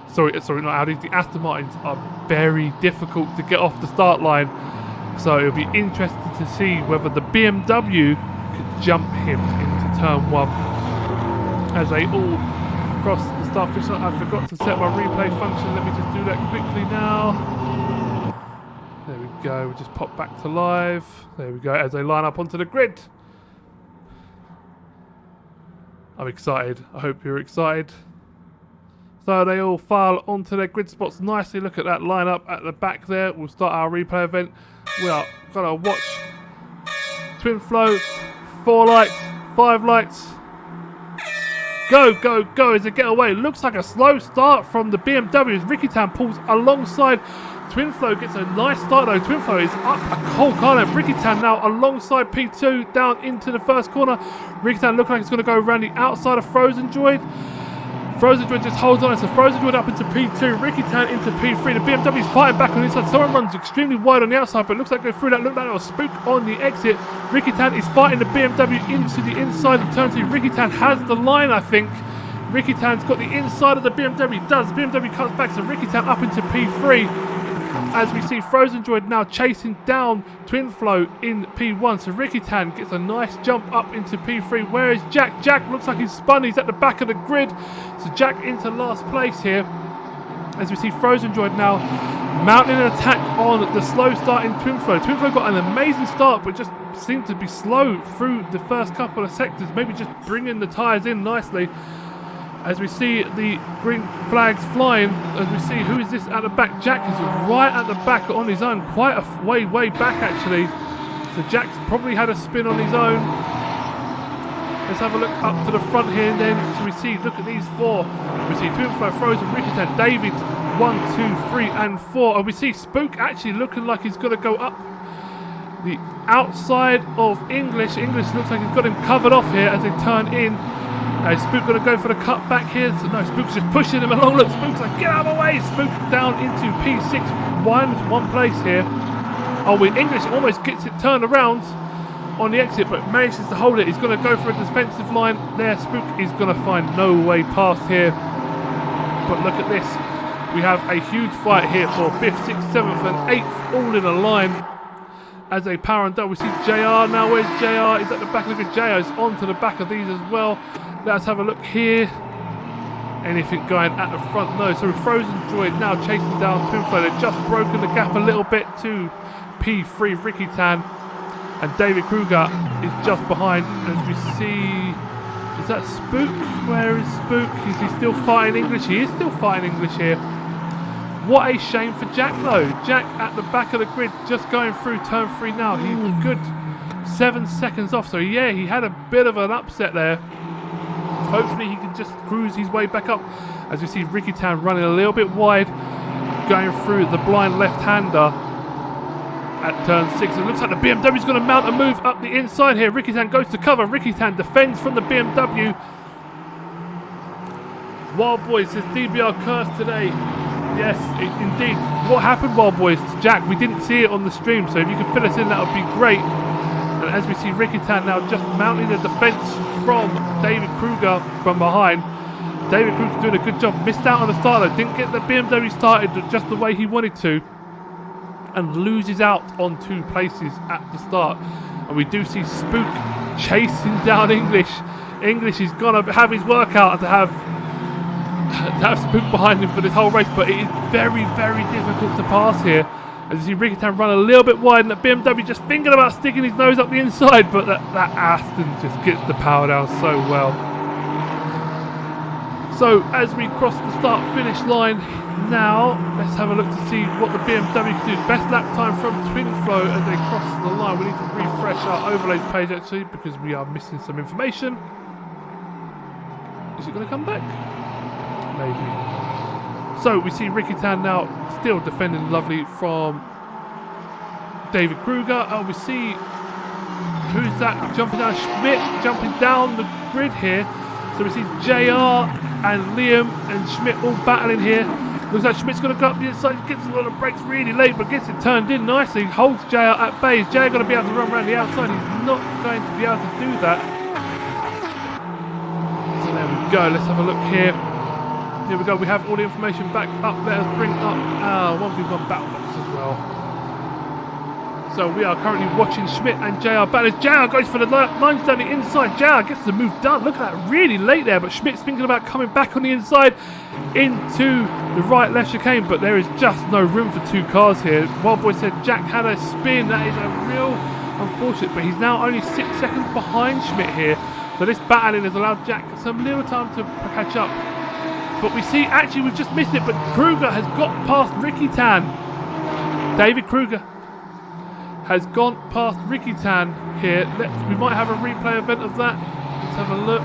sorry, not Audis, the Aston Martins are very difficult to get off the start line. So it'll be interesting to see whether the BMW could jump him into turn 1 as they all cross the start finish line. I forgot to set my replay function. Let me just do that quickly now. There we go. We just pop back to live. There we go. As they line up onto the grid. I'm excited. I hope you're excited. So they all file onto their grid spots nicely. Look at that lineup at the back there. We'll start our replay event. We are gonna watch Twin Flow. 4 lights, 5 lights. Go, go, go as they get away. Looks like a slow start from the BMW as Ricky Tan pulls alongside. Twin Flow gets a nice start though. Twin Flow is up a cold corner. Ricky Tan now alongside P2 down into the first corner. Ricky Tan looking like it's going to go around the outside of Frozen Droid. Frozen Droid just holds on. So Frozen Droid up into P2. Ricky Tan into P3. The BMW is fighting back on the inside. Someone runs extremely wide on the outside, but looks like go through that. Looked like a spook on the exit. Ricky Tan is fighting the BMW into the inside of turn 2. Ricky Tan has the line, I think. Ricky Tan's got the inside of the BMW. Does. The BMW comes back, so Ricky Tan up into P3. As we see Frozen Droid now chasing down Twin Flow in P1. So Ricky Tan gets a nice jump up into P3. Where is Jack? Jack looks like he's spun. He's at the back of the grid. So Jack into last place here. As we see Frozen Droid now mounting an attack on the slow start in Twin Flow. Twin Flow got an amazing start, but just seemed to be slow through the first couple of sectors. Maybe just bringing the tyres in nicely. As we see the green flags flying, as we see who is this at the back. Jack is right at the back on his own, quite a way back actually. So Jack's probably had a spin on his own. Let's have a look up to the front here and then. So we see, look at these 4. We see Twin Flow, Frozen, Ricky Tan, David, 1, 2, 3 and 4. And we see Spook actually looking like he's going to go up the outside of English. English looks like he's got him covered off here as they turn in. Spook going to go for the cut back here. So, no, Spook's just pushing him along. Look, Spook's like, get out of the way. Spook down into P6, one place here. Oh, English almost gets it turned around on the exit, but manages to hold it. He's going to go for a defensive line there. Spook is going to find no way past here. But look at this. We have a huge fight here for 5th, 6th, 7th and 8th all in a line. As they power and double, we see JR now. Where's JR? He's at the back. Look at JR. He's onto the back of these as well. Let's have a look here. Anything going at the front? No. So Frozen Droid now chasing down Twin Flow. They've just broken the gap a little bit to P3 Ricky Tan. And David Kruger is just behind. As we see, is that Spook? Where is Spook? Is he still fighting English? He is still fighting English here. What a shame for Jack though. Jack at the back of the grid just going through turn 3 now. He's a good 7 seconds off. So yeah, he had a bit of an upset there. Hopefully he can just cruise his way back up. As we see Ricky Tan running a little bit wide, going through the blind left-hander at turn 6. It looks like the BMW is going to mount a move up the inside here. Ricky Tan goes to cover. Ricky Tan defends from the BMW. Wild Boys says DBR cursed today. Yes, indeed. What happened, Wild Boys, to Jack? We didn't see it on the stream, so if you can fill us in, that would be great. And as we see Ricky Tan now just mounting the defence from David Kruger from behind. David Kruger's doing a good job. Missed out on the start though. Didn't get the BMW started just the way he wanted to. And loses out on 2 places at the start. And we do see Spook chasing down English. English is going to have his workout to have Spook behind him for this whole race. But it is very, very difficult to pass here. As you see Ricky-Tan run a little bit wide, and the BMW just thinking about sticking his nose up the inside, but that Aston just gets the power down so well. So as we cross the start-finish line now, let's have a look to see what the BMW can do. Best lap time from Twin Flow as they cross the line. We need to refresh our overlays page actually because we are missing some information. Is it going to come back? Maybe. So we see Ricky-Tan now still defending lovely from David Kruger. Oh, we see who's that jumping down? Schmidt jumping down the grid here. So we see JR and Liam and Schmidt all battling here. Looks like Schmidt's going to go up the inside. Gets a lot of brakes really late, but gets it turned in nicely. Holds JR at bay. Is JR going to be able to run around the outside? He's not going to be able to do that. So there we go. Let's have a look here. Here we go, we have all the information back up. Let us bring up our 1v1 battle box as well. So we are currently watching Schmidt and JR battle. JR goes for the lines down the inside. JR gets the move done. Look at that, really late there, but Schmidt's thinking about coming back on the inside into the right-left chicane, but there is just no room for two cars here. Wild Boy said Jack had a spin. That is a real unfortunate, but he's now only 6 seconds behind Schmidt here. So this battling has allowed Jack some little time to catch up. But we see, actually, we've just missed it, but Kruger has got past Ricky-Tan. David Kruger has gone past Ricky-Tan here. We might have a replay event of that. Let's have a look.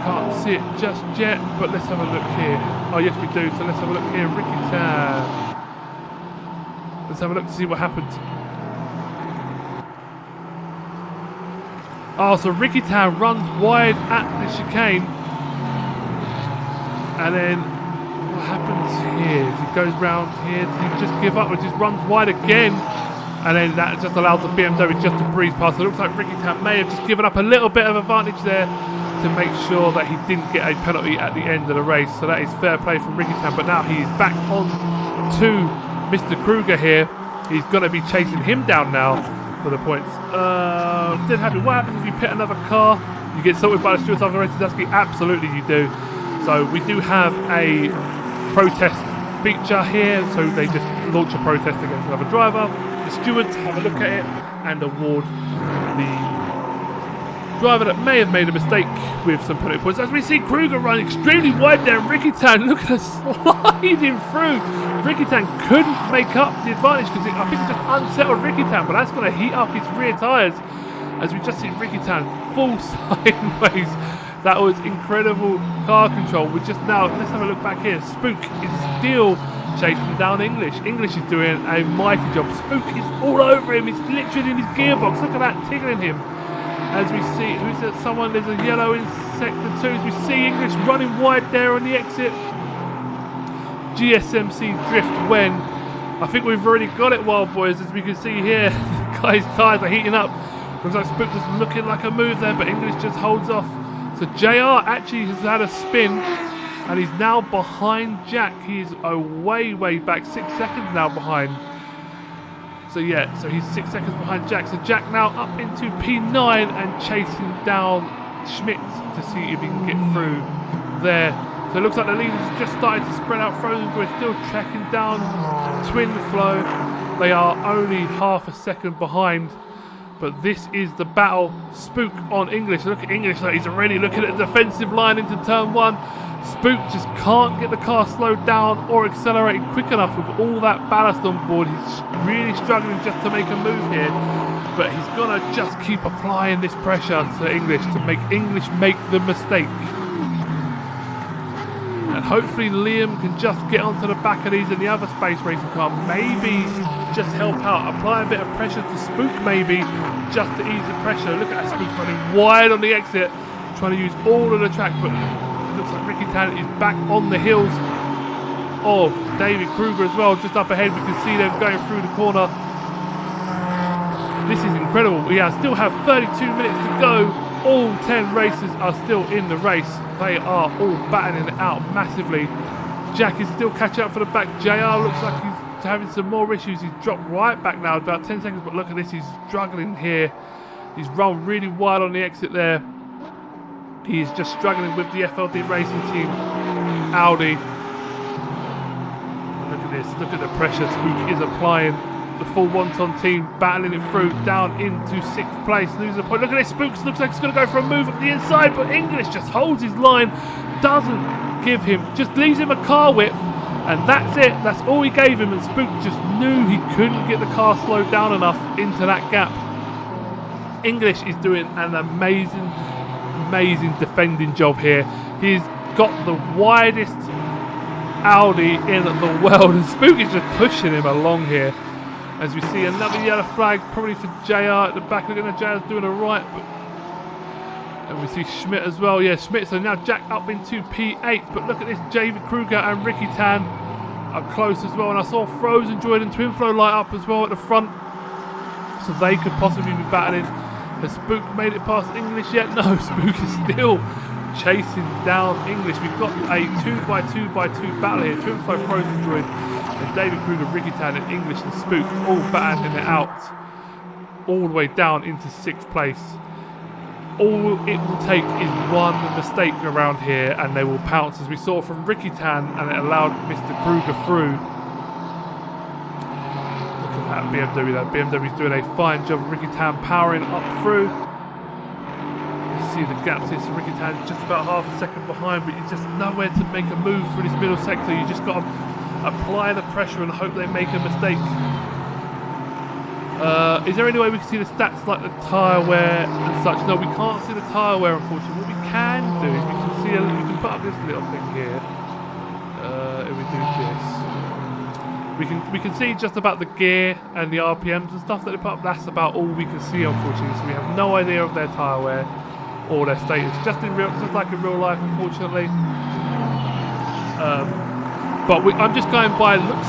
Can't see it just yet, but let's have a look here. Oh, yes, we do. So let's have a look here. Ricky-Tan. Let's have a look to see what happened. Oh, so Ricky-Tan runs wide at the chicane. And then what happens here? He goes round here. Does he just give up or just runs wide again? And then that just allows the BMW just to breeze past. It looks like Ricky-Tan may have just given up a little bit of advantage there to make sure that he didn't get a penalty at the end of the race. So that is fair play from Ricky-Tan. But now he's back on to Mr. Kruger here. He's going to be chasing him down now for the points. Dead happy. What happens if you pit another car? You get sorted by the stewards after the race. Absolutely you do. So we do have a protest feature here. So they just launch a protest against another driver. The stewards have a look at it and award the driver that may have made a mistake with some penalty points. As we see Kruger run extremely wide there, Ricky-Tan, look at us sliding through. Ricky-Tan couldn't make up the advantage because I think it just unsettled Ricky-Tan, but that's going to heat up his rear tyres. As we just see Ricky-Tan full sideways. That was incredible car control. We're just now, let's have a look back here. Spook is still chasing down English. English is doing a mighty job. Spook is all over him. He's literally in his gearbox. Look at that, tickling him. As we see, who's that? Someone, there's a yellow in sector 2. As we see English running wide there on the exit. GSMC drift when. I think we've already got it, Wild Boys, as we can see here. The guy's tyres are heating up. Looks like Spook was looking like a move there, but English just holds off. So JR actually has had a spin, and he's now behind Jack. He is way back, 6 seconds now behind. So yeah, so he's 6 seconds behind Jack. So Jack now up into P9 and chasing down Schmidt to see if he can get through there. So it looks like the leaders just started to spread out. Frozen Joy still tracking down Twin Flow. They are only half a second behind. But this is the battle. Spook on English. Look at English, like he's already looking at the defensive line into turn 1. Spook just can't get the car slowed down or accelerated quick enough with all that ballast on board. He's really struggling just to make a move here. But he's going to just keep applying this pressure to English to make English make the mistake. And hopefully Liam can just get onto the back of these in the other space racing car. Maybe just help out. Apply a bit of pressure to Spook maybe, just to ease the pressure. Look at that, Spook running wide on the exit, trying to use all of the track, but it looks like Ricky-Tan is back on the heels of David Kruger as well. Just up ahead, we can see them going through the corner. This is incredible. We still have 32 minutes to go. All 10 racers are still in the race. They are all battling it out massively. Jack is still catching up for the back. JR looks like he's having some more issues. He's dropped right back now, about 10 seconds, but look at this, he's struggling here. He's run really wide on the exit there. He is just struggling with the FLD racing team, Audi. this. Look at the pressure Spook is applying. The full wonton team battling it through down into 6th place. Losing a point. Look at this. Spooks looks like he's going to go for a move up the inside, but English just holds his line. Doesn't give him. Just leaves him a car width. And that's it. That's all he gave him. And Spook just knew he couldn't get the car slowed down enough into that gap. English is doing an amazing defending job here. He's got the widest Audi in the world, and Spook is just pushing him along here. As we see another yellow flag, probably for JR at the back. Look at JR's doing a right, and we see Schmidt as well. Yeah, Schmidt. So now Jack up into P8. But look at this, David Kruger and Ricky Tan are close as well. And I saw Frozen Jordan Twin Flow light up as well at the front, so they could possibly be battling. Has Spook made it past English yet? No, Spook is still chasing down English. We've got a 2x2x2 battle here. Twin Flow, Frozen Droid, and David Kruger, Ricky Tan, and English and Spook all battling it out all the way down into 6th place. All it will take is one mistake around here and they will pounce, as we saw from Ricky Tan, and it allowed Mr. Kruger through. Look at that BMW. That BMW is doing a fine job. Ricky Tan powering up through. You see the gaps here. So Ricky Tan just about half a second behind, but you're just nowhere to make a move through this middle sector. You just got to apply the pressure and hope they make a mistake. Is there any way we can see the stats like the tyre wear and such? No, we can't see the tyre wear, unfortunately. What we can do is we can see we can put up this little thing here. If we do this, we can see just about the gear and the RPMs and stuff that they put up. That's about all we can see, unfortunately. So we have no idea of their tyre wear or their status, just like in real life, unfortunately. But I'm just going by looks.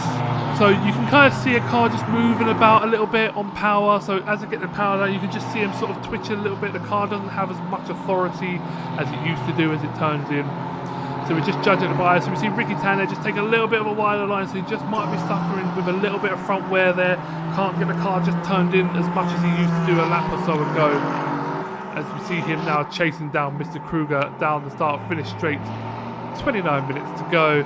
So you can kind of see a car just moving about a little bit on power. So as I get the power down, you can just see him sort of twitching a little bit. The car doesn't have as much authority as it used to do as it turns in. So we're just judging it by. So we see Ricky Tan there just take a little bit of a wider line. So he just might be suffering with a little bit of front wear there. Can't get the car just turned in as much as he used to do a lap or so ago. As we see him now chasing down Mr. Kruger down the start finish straight. 29 minutes to go.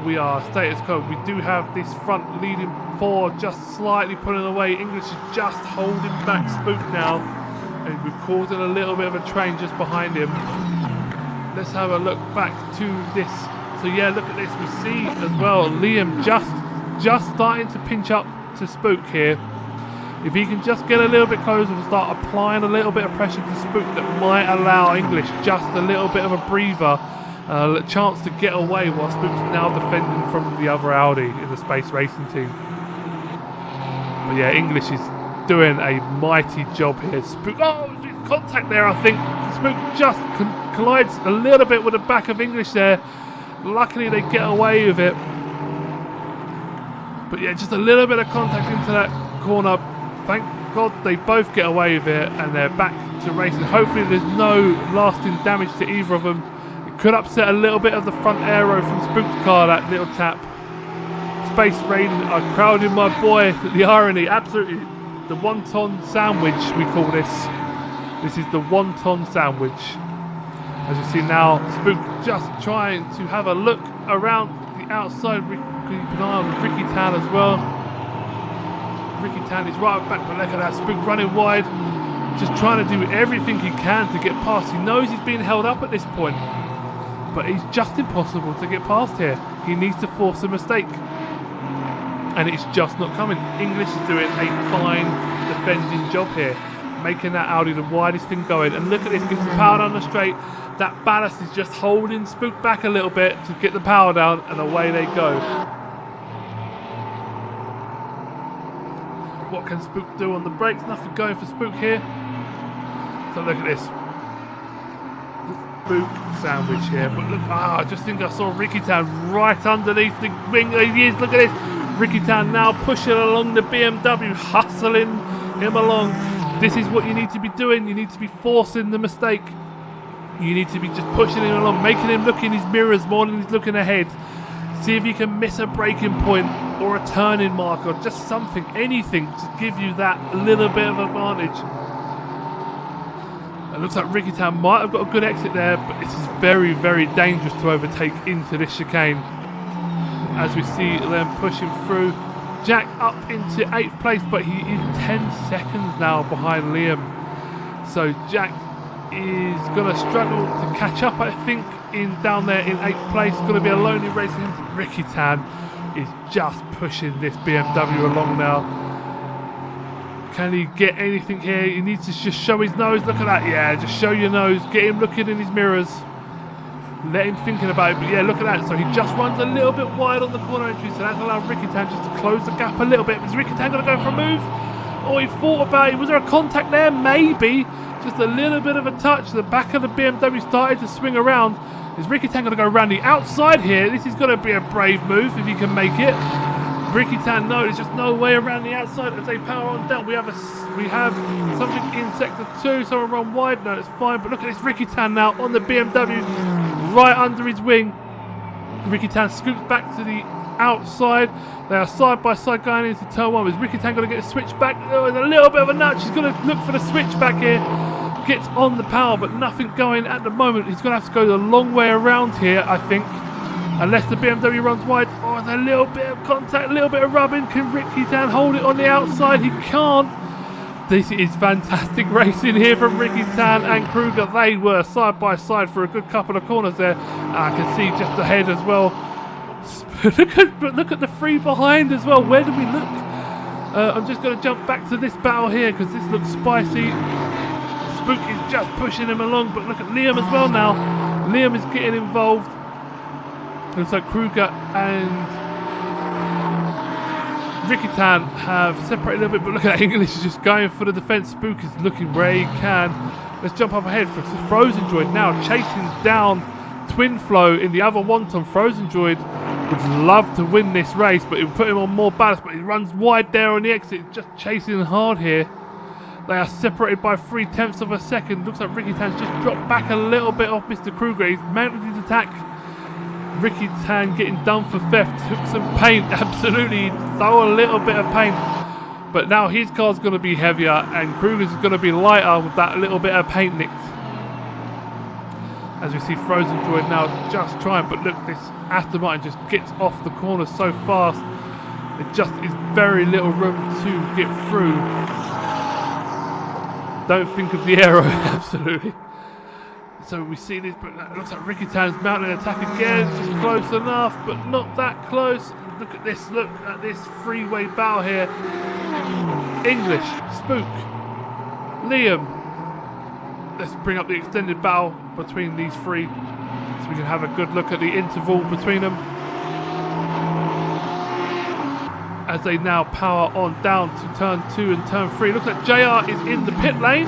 We are status quo. We do have this front leading 4 just slightly pulling away. English is just holding back Spook now, and we're causing a little bit of a train just behind him. Let's have a look back to this. So yeah, look at this. We see as well Liam just starting to pinch up to Spook here. If he can just get a little bit closer and start applying a little bit of pressure to Spook, that might allow English just a little bit of a breather. A chance to get away while Spook's now defending from the other Audi in the Space Racing team. But yeah, English is doing a mighty job here. Spook, contact there, I think. Spook just collides a little bit with the back of English there. Luckily they get away with it. But yeah, just a little bit of contact into that corner. Thank God they both get away with it and they're back to racing. Hopefully there's no lasting damage to either of them. Could upset a little bit of the front aero from Spook's car, that little tap. Space Raiden are crowding my boy. The irony, absolutely. The wonton sandwich, we call this. This is the wonton sandwich. As you see now, Spook just trying to have a look around the outside. Keep an eye on Ricky Tan as well. Ricky Tan is right back, but look at that. Spook running wide. Just trying to do everything he can to get past. He knows he's being held up at this point, but it's just impossible to get past here. He needs to force a mistake, and it's just not coming. English is doing a fine defending job here, making that Audi the widest thing going. And look at this, gets the power down the straight. That ballast is just holding Spook back a little bit to get the power down, and away they go. What can Spook do on the brakes? Nothing going for Spook here. So look at this. Spook sandwich here, but look, I just think I saw Ricky Tan right underneath the wing. He is, look at this. Ricky Tan now pushing along the BMW, hustling him along. This is what you need to be doing. You need to be forcing the mistake. You need to be just pushing him along, making him look in his mirrors more than he's looking ahead. See if you can miss a braking point or a turning mark or just something, anything to give you that little bit of advantage. It looks like Ricky Tan might have got a good exit there, but this is very, very dangerous to overtake into this chicane. as we see them pushing through. Jack up into 8th place, but he is 10 seconds now behind Liam. So Jack is going to struggle to catch up, I think, down there in 8th place. It's going to be a lonely race. Ricky Tan is just pushing this BMW along now. Can he get anything here? He needs to just show his nose. Look at that. Yeah, just show your nose. Get him looking in his mirrors. Let him thinking about it. But yeah, look at that. So he just runs a little bit wide on the corner entry. So that's allowed Ricky Tan just to close the gap a little bit. Is Ricky Tan going to go for a move? Oh, he thought about it. Was there a contact there? Maybe. Just a little bit of a touch. The back of the BMW started to swing around. Is Ricky Tan going to go around the outside here? This is going to be a brave move if he can make it. Ricky Tan, no, there's just no way around the outside as they power on down. We have something in sector 2, someone run wide. No, it's fine. But look at this Ricky Tan now on the BMW, right under his wing. Ricky Tan scoops back to the outside. They are side by side going into turn 1. Is Ricky Tan going to get a switch back? Oh, there's a little bit of a nudge. He's going to look for the switch back here. Gets on the power, but nothing going at the moment. He's going to have to go the long way around here, I think. Unless the BMW runs wide. Oh, there's a little bit of contact, a little bit of rubbing. Can Ricky Tan hold it on the outside? He can't. This is fantastic racing here from Ricky Tan and Kruger. They were side by side for a good couple of corners there. I can see just ahead as well. look at the three behind as well. Where do we look? I'm just going to jump back to this battle here because this looks spicy. Spook is just pushing him along, but look at Liam as well now. Liam is getting involved. Looks like Kruger and Ricky Tan have separated a little bit, but look at that. English is just going for the defence. Spook is looking where he can. Let's jump up ahead for Frozen Droid now, chasing down Twin Flow in the other wonton. Frozen Droid would love to win this race, but it would put him on more ballast, but he runs wide there on the exit, just chasing hard here. They are separated by 0.3 of a second. Looks like Ricky Tan's just dropped back a little bit off Mr. Kruger. He's mounted his attack. Ricky Tan getting done for theft. Took some paint, absolutely. Throw a little bit of paint. But now his car's going to be heavier and Kruger's going to be lighter with that little bit of paint nicked. As we see Frozen Droid now just trying, but look, this Aston Martin just gets off the corner so fast. There just is very little room to get through. Don't think of the aero, absolutely. So we see this, but it looks like Ricky Tan's mounting an attack again. Just close enough, but not that close. Look at this freeway battle here. English, Spook, Liam. Let's bring up the extended battle between these three so we can have a good look at the interval between them. As they now power on down to turn 2 and turn 3. Looks like JR is in the pit lane,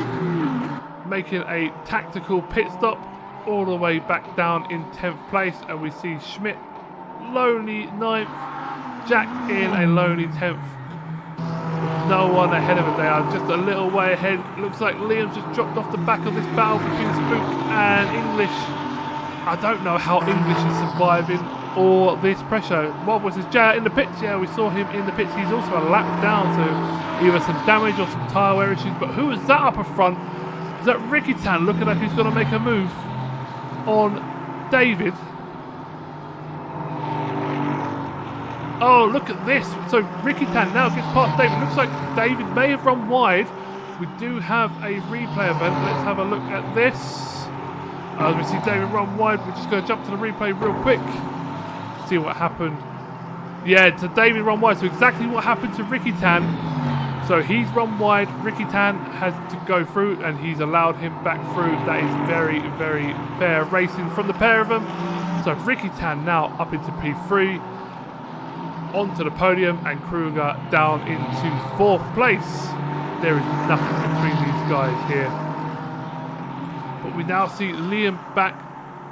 making a tactical pit stop all the way back down in 10th place. And we see Schmidt lonely 9th, Jack in a lonely 10th. No one ahead of him. They are just a little way ahead. Looks like Liam's just dropped off the back of this battle between Spook and English. I don't know how English is surviving all this pressure. What was his JR in the pits? Yeah, we saw him in the pits. He's also a lap down, so either some damage or some tyre wear issues. But who is that up in front? Is that Ricky Tan looking like he's going to make a move on David? Oh, look at this. So Ricky Tan now gets past David. Looks like David may have run wide. We do have a replay event. Let's have a look at this. As we see David run wide, we're just going to jump to the replay real quick. See what happened. Yeah, so David run wide. So exactly what happened to Ricky Tan. So he's run wide. Ricky Tan has to go through, and he's allowed him back through. That is very, very fair racing from the pair of them. So Ricky Tan now up into P3. Onto the podium, and Kruger down into 4th place. There is nothing between these guys here. But we now see Liam back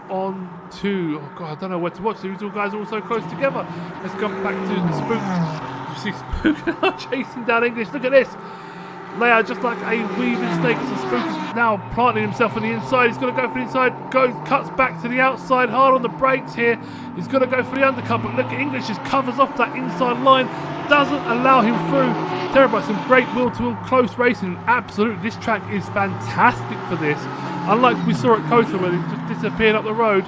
on to... Oh God, I don't know where to watch. These two guys are all so close together. Let's go back to the Spook. You see Spook now chasing down English. Look at this. They are just like a weaving snake. So Spook is now planting himself on the inside. He's going to go for the inside. Cuts back to the outside. Hard on the brakes here. He's going to go for the undercut. But look at English. Just covers off that inside line. Doesn't allow him through. Terrible. Some great wheel-to-wheel close racing. Absolutely. This track is fantastic for this. Unlike we saw at Kota where they just disappeared up the road.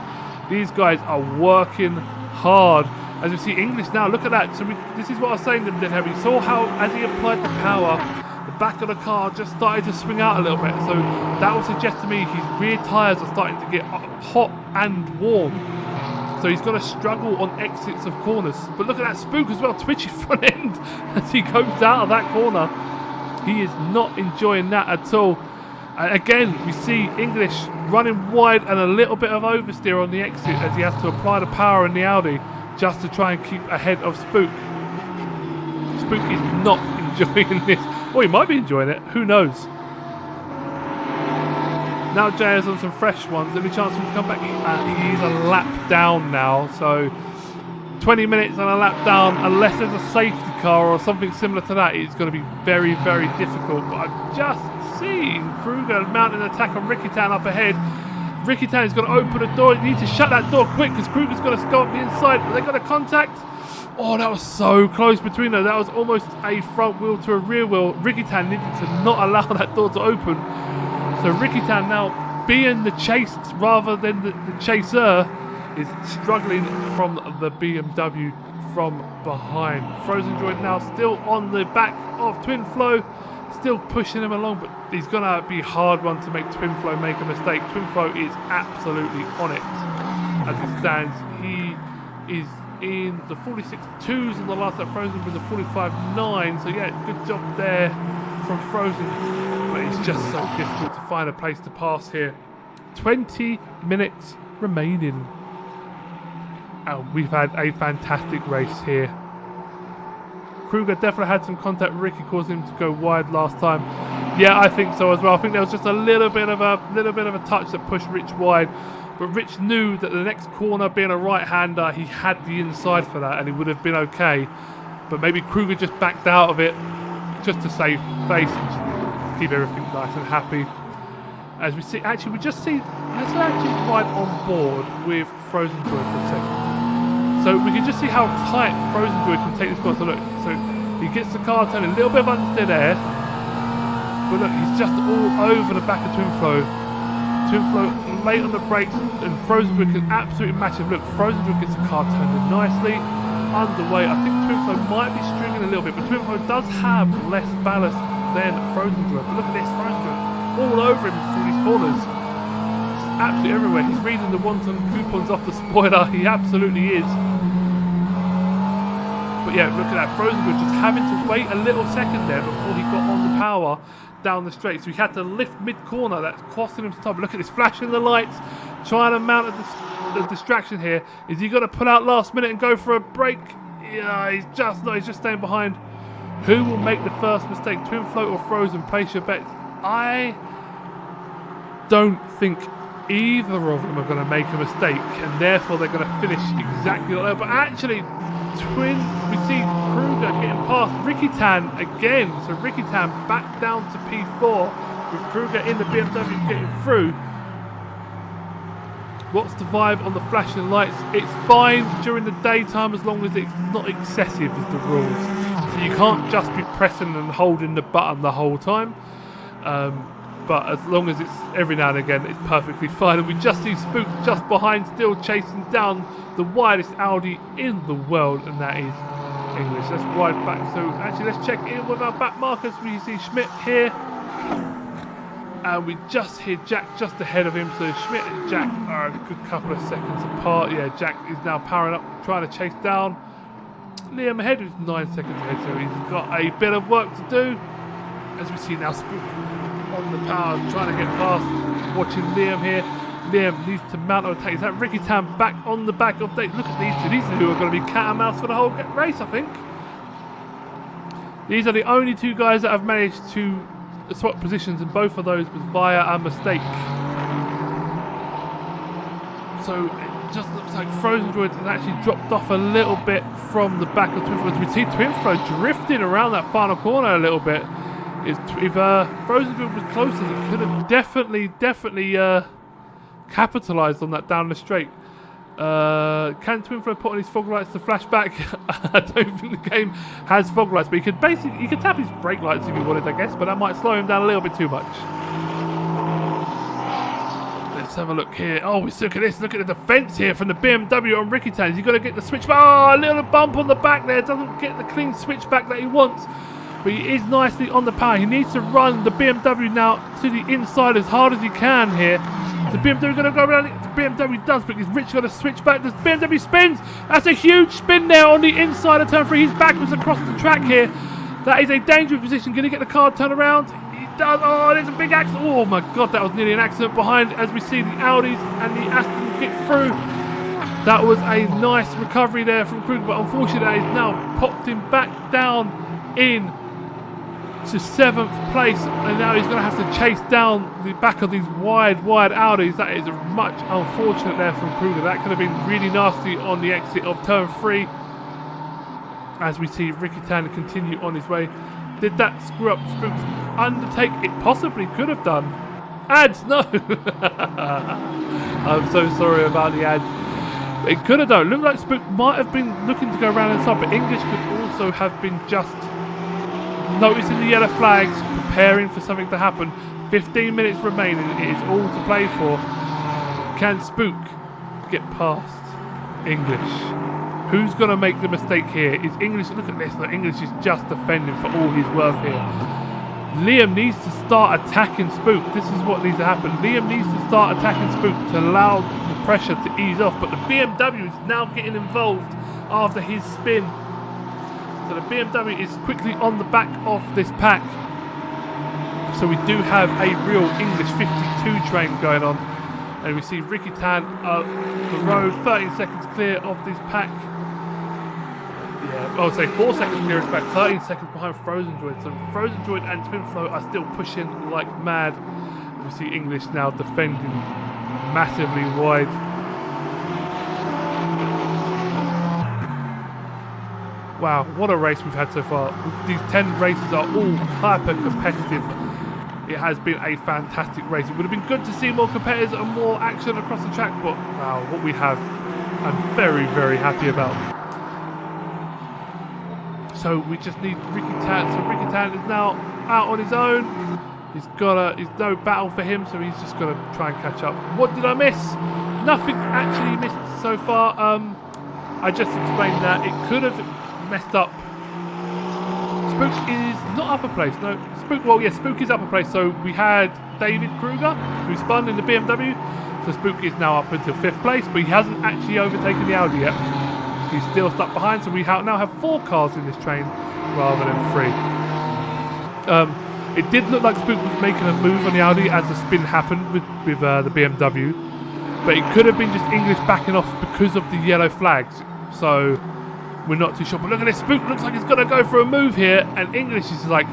These guys are working hard. As we see English now, look at that. So this is what I was saying to him, we saw how, as he applied the power, the back of the car just started to swing out a little bit. So that will suggest to me his rear tyres are starting to get hot and warm. So he's going to struggle on exits of corners. But look at that spook as well, twitchy front end as he goes out of that corner. He is not enjoying that at all. And again, we see English running wide and a little bit of oversteer on the exit as he has to apply the power in the Audi just to try and keep ahead of Spook. Spook is not enjoying this. Well, he might be enjoying it. Who knows? Now Jay is on some fresh ones. Any chance for him to come back? He's a lap down now. So 20 minutes and a lap down. Unless there's a safety car or something similar to that, it's going to be very, very difficult. But I've just seen Kruger mounting an attack on Ricky Tan up ahead. Ricky Tan is going to open the door. You need to shut that door quick because Kruger's going to go up the inside. Are they going to contact? Oh, that was so close between them. That was almost a front wheel to a rear wheel. Ricky Tan needed to not allow that door to open. So Ricky Tan now being the chased rather than the chaser is struggling from the BMW from behind. Frozen Droid now still on the back of Twin Flow, still pushing him along, but he's going to be a hard one to make Twin Flow make a mistake. Twin Flow is absolutely on it as it stands. He is in the 46.2s in the last lap, Frozen with the 45.9, so yeah, good job there from Frozen, but it's just so difficult to find a place to pass here. 20 minutes remaining. And we've had a fantastic race here. Kruger definitely had some contact with Ricky, causing him to go wide last time. Yeah, I think so as well. I think there was just a little bit of a touch that pushed Rich wide, but Rich knew that the next corner, being a right-hander, he had the inside for that, and he would have been okay. But maybe Kruger just backed out of it just to save face and keep everything nice and happy. As we see, actually, let's actually ride on board with Frozen Joy for a second. So we can just see how tight Frozen Joy can take this course. So look, so he gets the car turning a little bit of understeer there, but look, he's just all over the back of Twin Flow. Twin Flow late on the brakes, and Frozen Joy can absolutely match him. Look, Frozen Joy gets the car turning nicely underway. I think Twin Flow might be stringing a little bit, but Twin Flow does have less ballast than Frozen Joy. But look at this, Frozen Joy all over him through these corners. It's absolutely everywhere. He's reading the wonton coupons off the spoiler. He absolutely is. But yeah, look at that. Frozen Joy just having to wait a little second there before he got on the power down the straight. So he had to lift mid-corner. That's costing him some time. Look at this, flashing the lights, trying to mount a distraction here. Is he going to pull out last minute and go for a break? Yeah, he's just not. He's just staying behind. Who will make the first mistake? Twin Float or Frozen? Place your bets. I don't think either of them are going to make a mistake, and therefore they're going to finish exactly like that. But actually, we see Kruger getting past Ricky Tan again. So Ricky Tan back down to P4 with Kruger in the BMW getting through. What's the vibe on the flashing lights? It's fine during the daytime as long as it's not excessive is the rules. So you can't just be pressing and holding the button the whole time. But as long as it's every now and again, it's perfectly fine. And we just see Spook just behind, still chasing down the widest Audi in the world, and that is English. Let's ride back. So actually, let's check in with our back markers. We see Schmidt here, and we just hear Jack just ahead of him. So Schmidt and Jack are a good couple of seconds apart. Yeah, Jack is now powering up, trying to chase down Liam ahead, who's 9 seconds ahead. So he's got a bit of work to do. As we see now, Spook on the power, trying to get past, watching Liam here. Liam needs to mount an attack. Is that Ricky Tan back on the back of Look at these two. These are who are going to be cat and mouse for the whole race, I think. These are the only two guys that have managed to swap positions, and both of those was via a mistake. So it just looks like Frozen Droid has actually dropped off a little bit from the back of Twin Flow. We see Twin Flow drifting around that final corner a little bit. If Frozen Droid was closer, he could have definitely capitalised on that down the straight. Can Twin Flow put on his fog lights to flash back? I don't think the game has fog lights, but he could tap his brake lights if he wanted, I guess, but that might slow him down a little bit too much. Let's have a look here. Oh, we look at this. Look at the defense here from the BMW on Ricky Tan. He's got to get the switchback. Oh, a little bump on the back there. Doesn't get the clean switchback that he wants. But he is nicely on the power. He needs to run the BMW now to the inside as hard as he can here. The BMW going to go around. The BMW does, but he's Rich got to switch back. The BMW spins. That's a huge spin there on the inside of turn 3. He's backwards across the track here. That is a dangerous position. Going to get the car turned around. He does. Oh, there's a big accident. Oh my God, that was nearly an accident behind as we see the Audis and the Aston get through. That was a nice recovery there from Kruger, but unfortunately he's now popped him back down in to 7th place, and now he's going to have to chase down the back of these wide Audis. That is much unfortunate there from Kruger. That could have been really nasty on the exit of turn 3 as we see Ricky Tan continue on his way. Did that screw up Spook's undertake? It possibly could have done. Ads, no! I'm so sorry about the ads. It could have done. Looked like Spook might have been looking to go around inside, but English could also have been just noticing the yellow flags, preparing for something to happen. 15 minutes remaining. It is all to play for. Can Spook get past English? Who's going to make the mistake here? Is English... Look at this. Look, English is just defending for all his worth here. Liam needs to start attacking Spook. This is what needs to happen. Liam needs to start attacking Spook to allow the pressure to ease off. But the BMW is now getting involved after his spin. So the BMW is quickly on the back of this pack. So we do have a real English 52 train going on. And we see Ricky Tan up the road, 13 seconds clear of this pack. Yeah, I would say 4 seconds clear, it's about 13 seconds behind Frozen Droid. So Frozen Droid and Twin Flow are still pushing like mad. And we see English now defending massively wide. Wow, what a race we've had so far. These 10 races are all hyper competitive. It has been a fantastic race. It would have been good to see more competitors and more action across the track, but wow, what we have, I'm very, very happy about. So we just need Ricky Tan. So Ricky Tan is now out on his own. He's no battle for him, so he's just got to try and catch up. What did I miss? Nothing actually missed so far. I just explained that it could have messed up. Spook is not upper place. No, Spook. Well, yes, Spook is upper place. So we had David Kruger who spun in the BMW. So Spook is now up until 5th place, but he hasn't actually overtaken the Audi yet. He's still stuck behind. So we now have 4 cars in this train rather than 3. It did look like Spook was making a move on the Audi as the spin happened with the BMW, but it could have been just English backing off because of the yellow flags. So we're not too sure, but look at this. Spook looks like he's going to go for a move here, and English is like,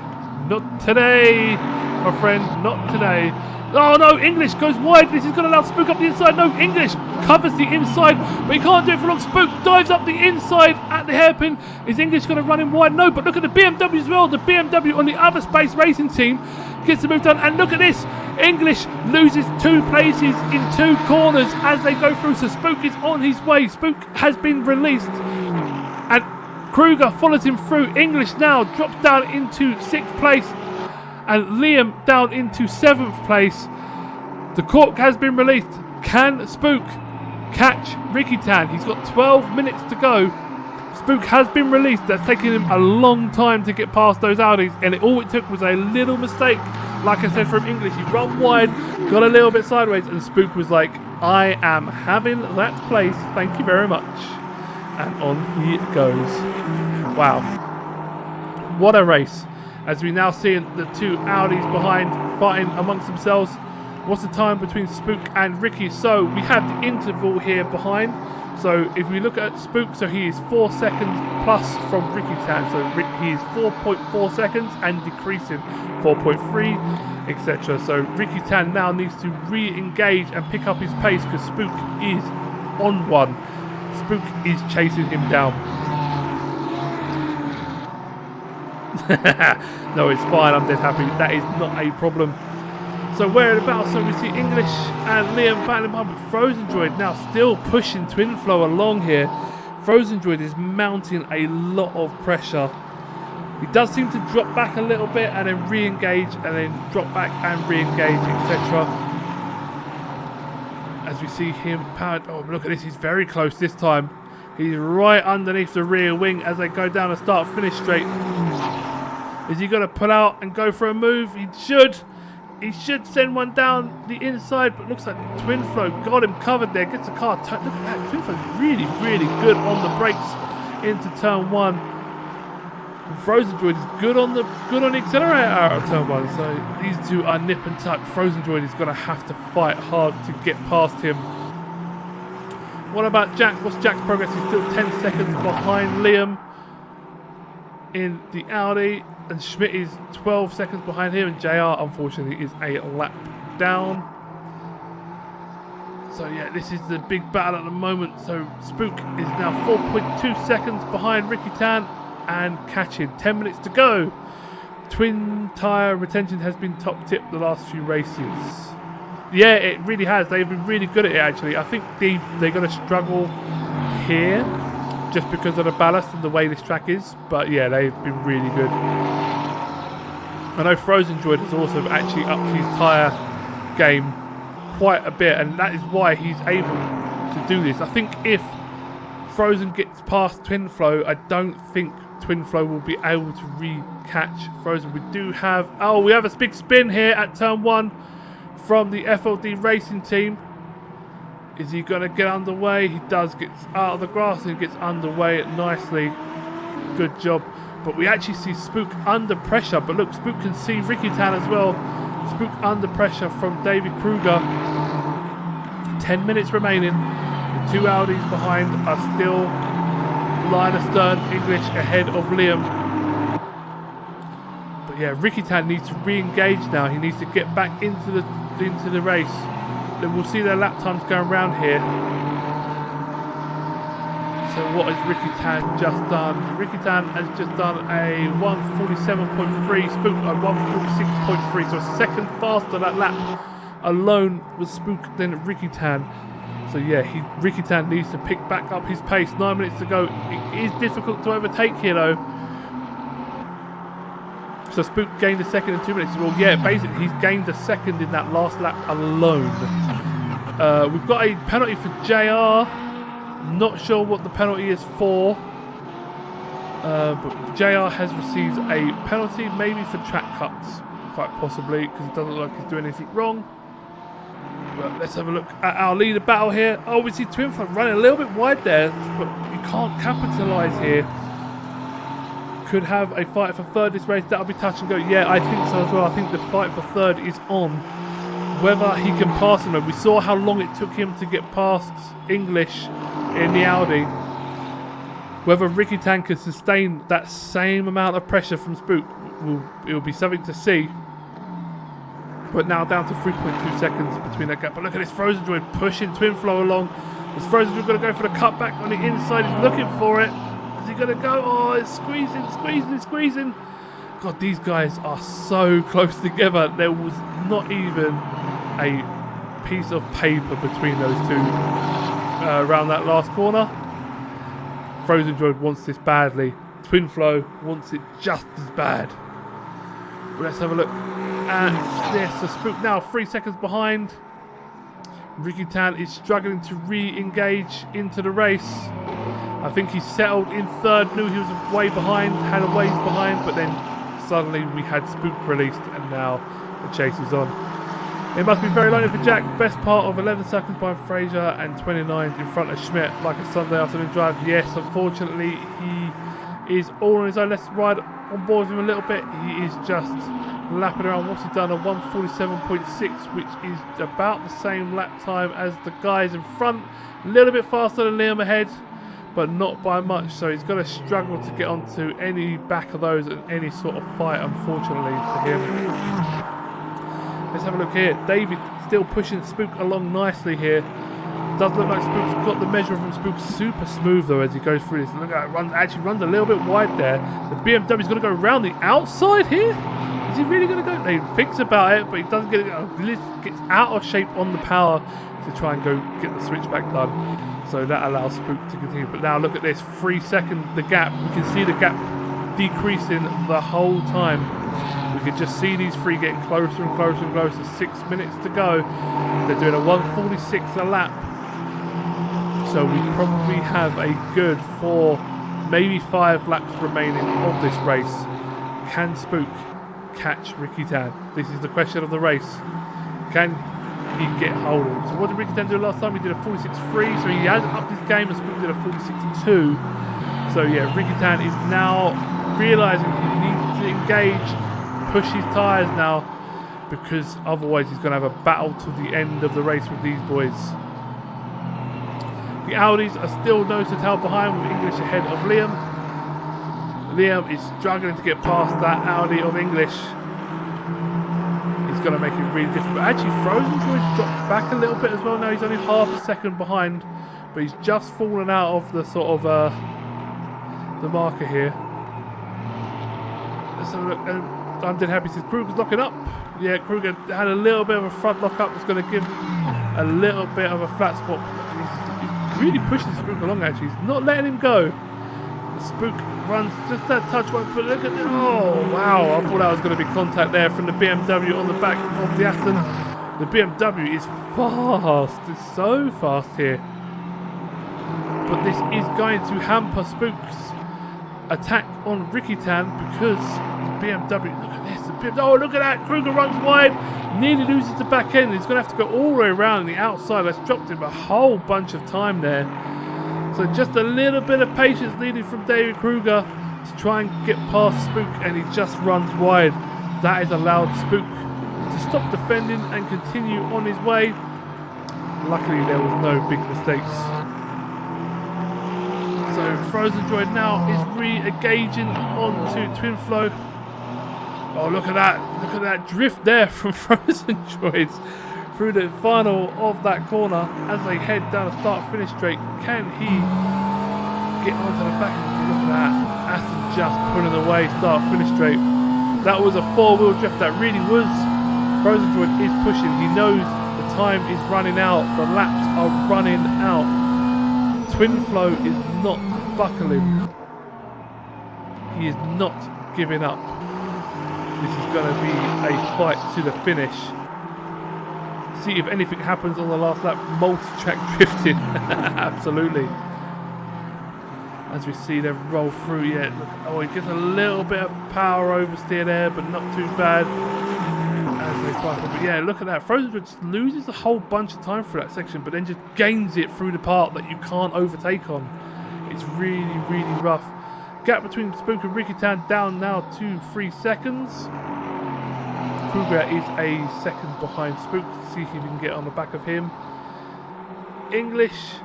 not today, my friend, not today. Oh no, English goes wide. This is going to allow Spook up the inside. No, English covers the inside, but he can't do it for long. Spook dives up the inside at the hairpin. Is English going to run him wide? No, but look at the BMW as well. The BMW on the other Space Racing team gets the move done, and look at this. English loses 2 places in 2 corners as they go through, so Spook is on his way. Spook has been released. And Kruger follows him through. English now drops down into 6th place. And Liam down into 7th place. The cork has been released. Can Spook catch Ricky Tan? He's got 12 minutes to go. Spook has been released. That's taken him a long time to get past those Audis. And all it took was a little mistake. Like I said, from English, he ran wide, got a little bit sideways. And Spook was like, I am having that place. Thank you very much. And on he goes. Wow. What a race. As we now see the 2 Audis behind fighting amongst themselves. What's the time between Spook and Ricky? So we have the interval here behind. So if we look at Spook, so he is 4 seconds plus from Ricky Tan. So he is 4.4 seconds and decreasing 4.3, etc. So Ricky Tan now needs to re-engage and pick up his pace because Spook is on one. Spook is chasing him down. No, it's fine. I'm dead happy. That is not a problem. So whereabouts? So we see English and Liam battling behind, but Frozen Droid now still pushing Twin Flow along here. Frozen Droid is mounting a lot of pressure. He does seem to drop back a little bit and then re-engage and then drop back and re-engage, etc. as we see him powered. Oh, look at this. He's very close this time. He's right underneath the rear wing as they go down a start-finish straight. Is he going to pull out and go for a move? He should. He should send one down the inside, but looks like Twinflow got him covered there. Gets the car. Look at that. Twinflow's really, really good on the brakes into turn 1. And Frozen Droid is good on the accelerator at turn 1. So these two are nip and tuck. Frozen Droid is going to have to fight hard to get past him. What about Jack? What's Jack's progress? He's still 10 seconds behind Liam in the Audi, and Schmidt is 12 seconds behind him, and JR unfortunately is a lap down. So yeah, this is the big battle at the moment. So Spook is now 4.2 seconds behind Ricky Tan and catching. 10 minutes to go. Twin tyre retention has been top tip the last few races. Yeah, it really has. They've been really good at it actually. I think they're going to struggle here just because of the ballast and the way this track is. But yeah, they've been really good. I know Frozen Droid has also actually upped his tyre game quite a bit, and that is why he's able to do this. I think if Frozen gets past Twinflow, I don't think Twinflow will be able to re-catch Frozen. We do have... Oh, we have a big spin here at turn 1 from the FLD Racing team. Is he going to get underway? He does. Gets out of the grass and gets underway nicely. Good job. But we actually see Spook under pressure. But look, Spook can see Ricky Tan as well. Spook under pressure from David Kruger. 10 minutes remaining. The two Audis behind are still line astern, English ahead of Liam. But yeah, Ricky Tan needs to re-engage now. He needs to get back into the race. Then we'll see their lap times going around here. So what has Ricky Tan just done? Ricky Tan has just done a 147.3, Spook a 146.3, so a second faster that lap alone was Spook than Ricky Tan. So yeah, Ricky Tan needs to pick back up his pace. 9 minutes to go. It is difficult to overtake here though. So Spook gained a second in 2 minutes. Well, yeah, basically he's gained a second in that last lap alone. We've got a penalty for JR. Not sure what the penalty is for. But JR has received a penalty, maybe for track cuts, quite possibly, because it doesn't look like he's doing anything wrong. But let's have a look at our leader battle here. Oh, we see Twinflow running a little bit wide there, but you can't capitalise here. Could have a fight for third this race. That'll be touch and go. Yeah, I think so as well. I think the fight for third is on. Whether he can pass him. We saw how long it took him to get past English in the Audi. Whether Ricky Tan can sustain that same amount of pressure from Spook, it will be something to see. But now down to 3.2 seconds between that gap. But look at this Frozen Droid pushing Twinflow along. Is Frozen Droid going to go for the cutback on the inside? He's looking for it. Is he going to go? Oh, it's squeezing. God, these guys are so close together. There was not even a piece of paper between those two around that last corner. Frozen Droid wants this badly. Twinflow wants it just as bad. But let's have a look at this. So Spook now 3 seconds behind. Ricky Tan is struggling to re-engage into the race. I think he settled in third, knew he was way behind, had a ways behind, but then suddenly we had Spook released and now the chase is on. It must be very lonely for Jack. Best part of 11 seconds behind Fraser and 29 in front of Schmidt, like a Sunday afternoon drive. Yes, unfortunately, he is all on his own. Let's ride on board with him a little bit. He is just lapping around. What's he done? A 147.6, which is about the same lap time as the guys in front. A little bit faster than Liam ahead, but not by much. So he's going to struggle to get onto any back of those and any sort of fight, unfortunately, for him. Let's have a look here. David still pushing Spook along nicely here. Does look like Spook's got the measure of him. Spook's super smooth though as he goes through this. Look at it, actually runs a little bit wide there. The BMW's going to go around the outside here. Is he really going to go? He thinks about it, but he doesn't get it. He gets out of shape on the power to try and go get the switchback done. So that allows Spook to continue. But now look at this. 3 second the gap. We can see the gap decreasing the whole time. We could just see these three getting closer and closer and closer. 6 minutes to go. They're doing a 1:46 a lap. So we probably have a good 4, maybe 5 laps remaining of this race. Can Spook catch Ricky Tan? This is the question of the race. Can he get hold of him? So what did Ricky Tan do last time? He did a 46.3, so he hasn't upped his game, and Spook did a 46.2. So yeah, Ricky Tan is now realising he needs to engage, push his tyres now, because otherwise he's going to have a battle to the end of the race with these boys. The Audis are still nose to tail behind, with English ahead of Liam. Liam is struggling to get past that Audi of English. He's going to make it really difficult. Actually, Frozen Joy's dropped back a little bit as well now. He's only half a second behind, but he's just fallen out of the sort of the marker here. Let's have a look. I'm dead happy since Kruger's locking up. Yeah, Kruger had a little bit of a front lock up. That's going to give a little bit of a flat spot. He's really pushing Spook along, actually. He's not letting him go. The Spook runs just that touch one, but look at it. Oh, wow. I thought that was going to be contact there from the BMW on the back of the Aston. The BMW is fast. It's so fast here. But this is going to hamper Spook's attack on Ricky Tan, because the BMW, look at this, oh look at that, Kruger runs wide, nearly loses the back end. He's going to have to go all the way around the outside. That's dropped him a whole bunch of time there. So just a little bit of patience needed from David Kruger to try and get past Spook, and he just runs wide. That has allowed Spook to stop defending and continue on his way. Luckily there was no big mistakes. So Frozen Joy now is re-engaging onto Twin Flow. Oh, look at that drift there from Frozen Joy through the final of that corner as they head down the start-finish straight. Can he get onto the back? Look at that, Aston just pulling away start-finish straight. That was a 4-wheel drift, that really was. Frozen Joy is pushing. He knows the time is running out, the laps are running out. Twin Flow is not buckling. He is not giving up. This is going to be a fight to the finish. See if anything happens on the last lap. Multi-track drifting. Absolutely. As we see them roll through yet. Oh, he gets a little bit of power oversteer there, but not too bad. But yeah, look at that. Frozen just loses a whole bunch of time through that section, but then just gains it through the part that you can't overtake on. It's really, really rough. Gap between Spook and Ricky Tan down now to 3 seconds. Kruger is a second behind Spook. See if he can get on the back of him. English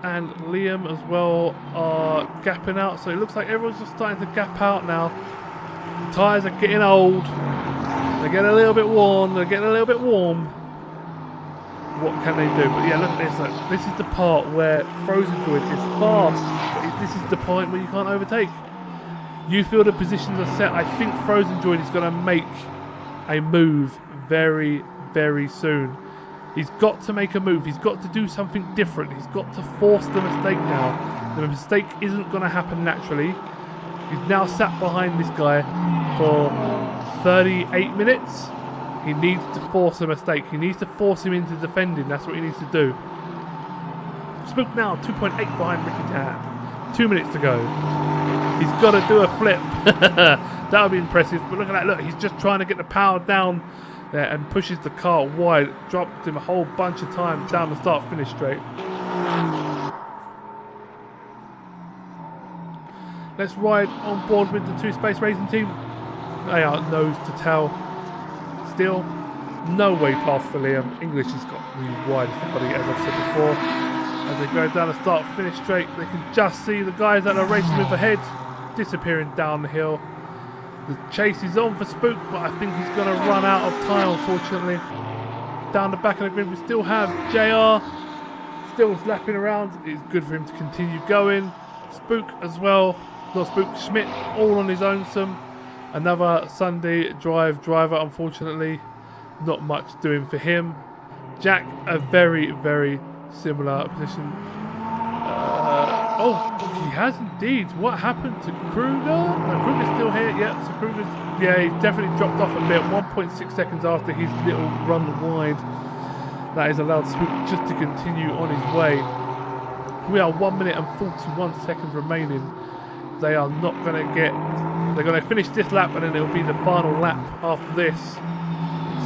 and Liam as well are gapping out, so it looks like everyone's just starting to gap out now. The tyres are getting old. They're getting a little bit worn. They're getting a little bit warm. What can they do? But yeah, look at this. Look. This is the part where Frozen Joy is fast. But this is the point where you can't overtake. You feel the positions are set. I think Frozen Joy is going to make a move very, very soon. He's got to make a move. He's got to do something different. He's got to force the mistake now. The mistake isn't going to happen naturally. He's now sat behind this guy for 38 minutes. He needs to force a mistake. He needs to force him into defending. That's what he needs to do. Spook now 2.8 behind Ricky Tan. 2 minutes to go. He's got to do a flip. That would be impressive. But look at that. Look, he's just trying to get the power down there and pushes the car wide. Dropped him a whole bunch of time down the start-finish straight. Let's ride on board with the Two Space Racing team. They are nose to tail. Still, no way past for Liam. English has got the widest Audi, as I've said before. As they go down the start-finish straight, they can just see the guys that are racing with ahead disappearing down the hill. The chase is on for Spook, but I think he's going to run out of time, unfortunately. Down the back of the grid, we still have JR still slapping around. It's good for him to continue going. Spook as well. Not Spook, Schmidt, all on his own. Another Sunday driver, unfortunately. Not much doing for him. Jack, a very, very similar position. He has indeed. What happened to Kruger? No, Kruger's still here. Yeah, so Kruger's... Yeah, he definitely dropped off a bit. 1.6 seconds after his little run wide. That is allowed Spook just to continue on his way. We are 1 minute and 41 seconds remaining. They are not going to get... They're going to finish this lap and then it'll be the final lap after this.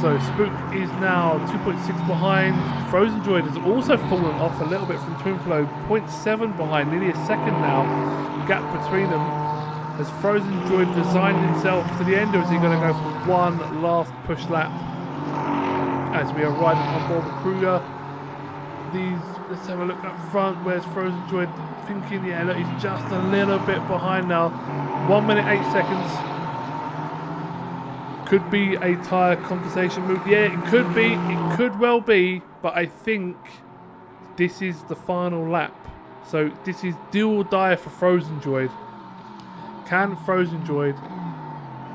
So Spook is now 2.6 behind. Frozen Droid has also fallen off a little bit from Twinflow. 0.7 behind, nearly a second now. Gap between them. Has Frozen Droid resigned himself to the end, or is he going to go for one last push lap? As we are riding on board with Kruger. Let's have a look up front. Where's Frozen Droid? Thinking, yeah, look, he's just a little bit behind now. 1 minute 8 seconds. Could be a tyre compensation move. Yeah, it could be. It could well be. But I think this is the final lap. So this is do or die for Frozen Droid. Can Frozen Droid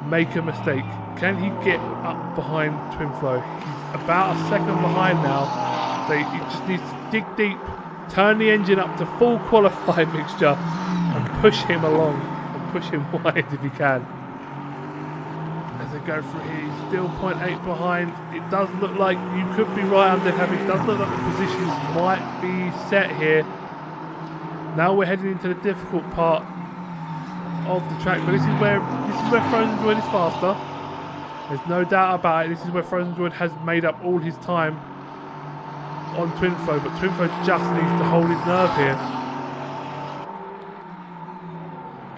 make a mistake? Can he get up behind Twinflow? He's about a second behind now. So he just needs to dig deep, turn the engine up to full qualified mixture and push him along and push him wide if he can. As they go through here, he's still 0.8 behind. It does look like you could be right under him. It does look like the positions might be set here. Now we're heading into the difficult part of the track, but this is where Frozen Droid is faster. There's no doubt about it. This is where Frozen Droid has made up all his time on Twinflow, but Twinflow just needs to hold his nerve here.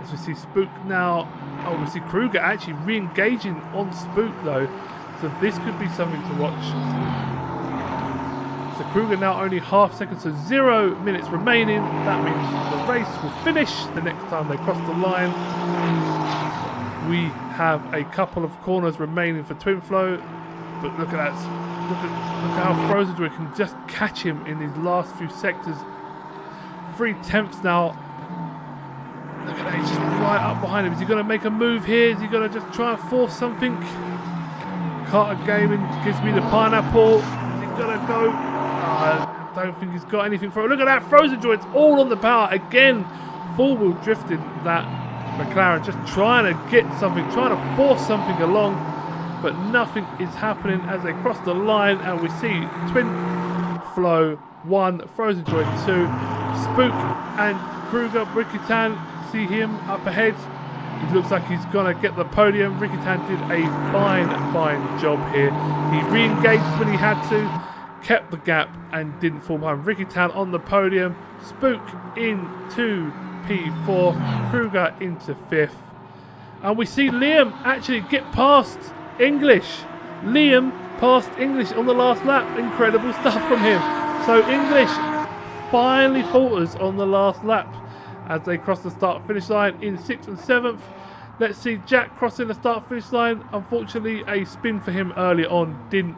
As we see Spook now, we see Kruger actually re-engaging on Spook though, so this could be something to watch. So Kruger now only half second, so 0 minutes remaining. That means the race will finish the next time they cross the line. We have a couple of corners remaining for Twinflow, but look at that. Look at how Frozen Droid can just catch him in these last few sectors. 3/10 now. Look at that, he's just right up behind him. Is he going to make a move here? Is he going to just try and force something? Carter Gaming gives me the pineapple. Is he going to go? I don't think he's got anything for it. Look at that, Frozen Droid's all on the power. Again, four-wheel drifting that McLaren, just trying to get something, trying to force something along. But nothing is happening as they cross the line, and we see Twinflow 1, Frozen Droid 2, Spook and Kruger. Ricky Tan, see him up ahead. It looks like he's gonna get the podium. Ricky Tan did a fine job here. He re-engaged when he had to, kept the gap and didn't fall behind. Ricky Tan on the podium, Spook into P4, Kruger into 5th. And we see Liam actually get past English. Liam passed English on the last lap. Incredible stuff from him. So English finally falters on the last lap as they cross the start-finish line in 6th and 7th. Let's see Jack crossing the start-finish line. Unfortunately, a spin for him early on didn't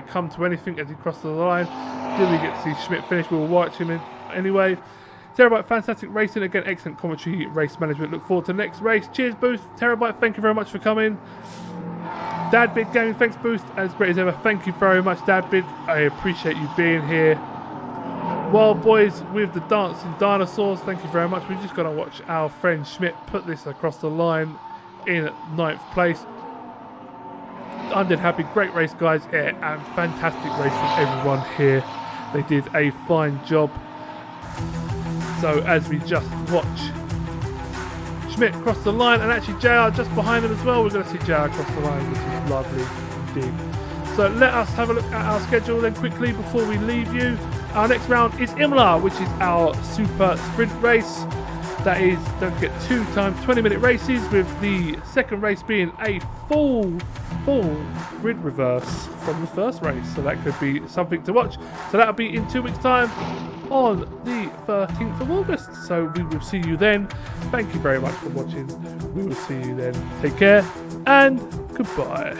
come to anything as he crossed the line. Didn't we get to see Schmidt finish? We'll watch him in anyway. Terabyte, fantastic racing. Again, excellent commentary, race management. Look forward to the next race. Cheers, Boost. Terabyte, thank you very much for coming. Dadbid Gaming, thanks, Boost. As great as ever. Thank you very much, Dadbid. I appreciate you being here. Wild Boys with the Dancing Dinosaurs, thank you very much. We've just got to watch our friend Schmidt put this across the line in 9th place. Undead Happy, great race, guys. Yeah, and fantastic race from everyone here. They did a fine job. So as we just watch Schmidt cross the line, and actually JR just behind him as well, we're going to see JR cross the line, which is lovely indeed. So let us have a look at our schedule then quickly before we leave you. Our next round is Imola, which is our super sprint race. That is, don't forget, 2 times 20-minute races, with the second race being a full grid reverse from the first race. So that could be something to watch. So that'll be in 2 weeks' time on the 13th of August. So we will see you then. Thank you very much for watching. We will see you then. Take care and goodbye.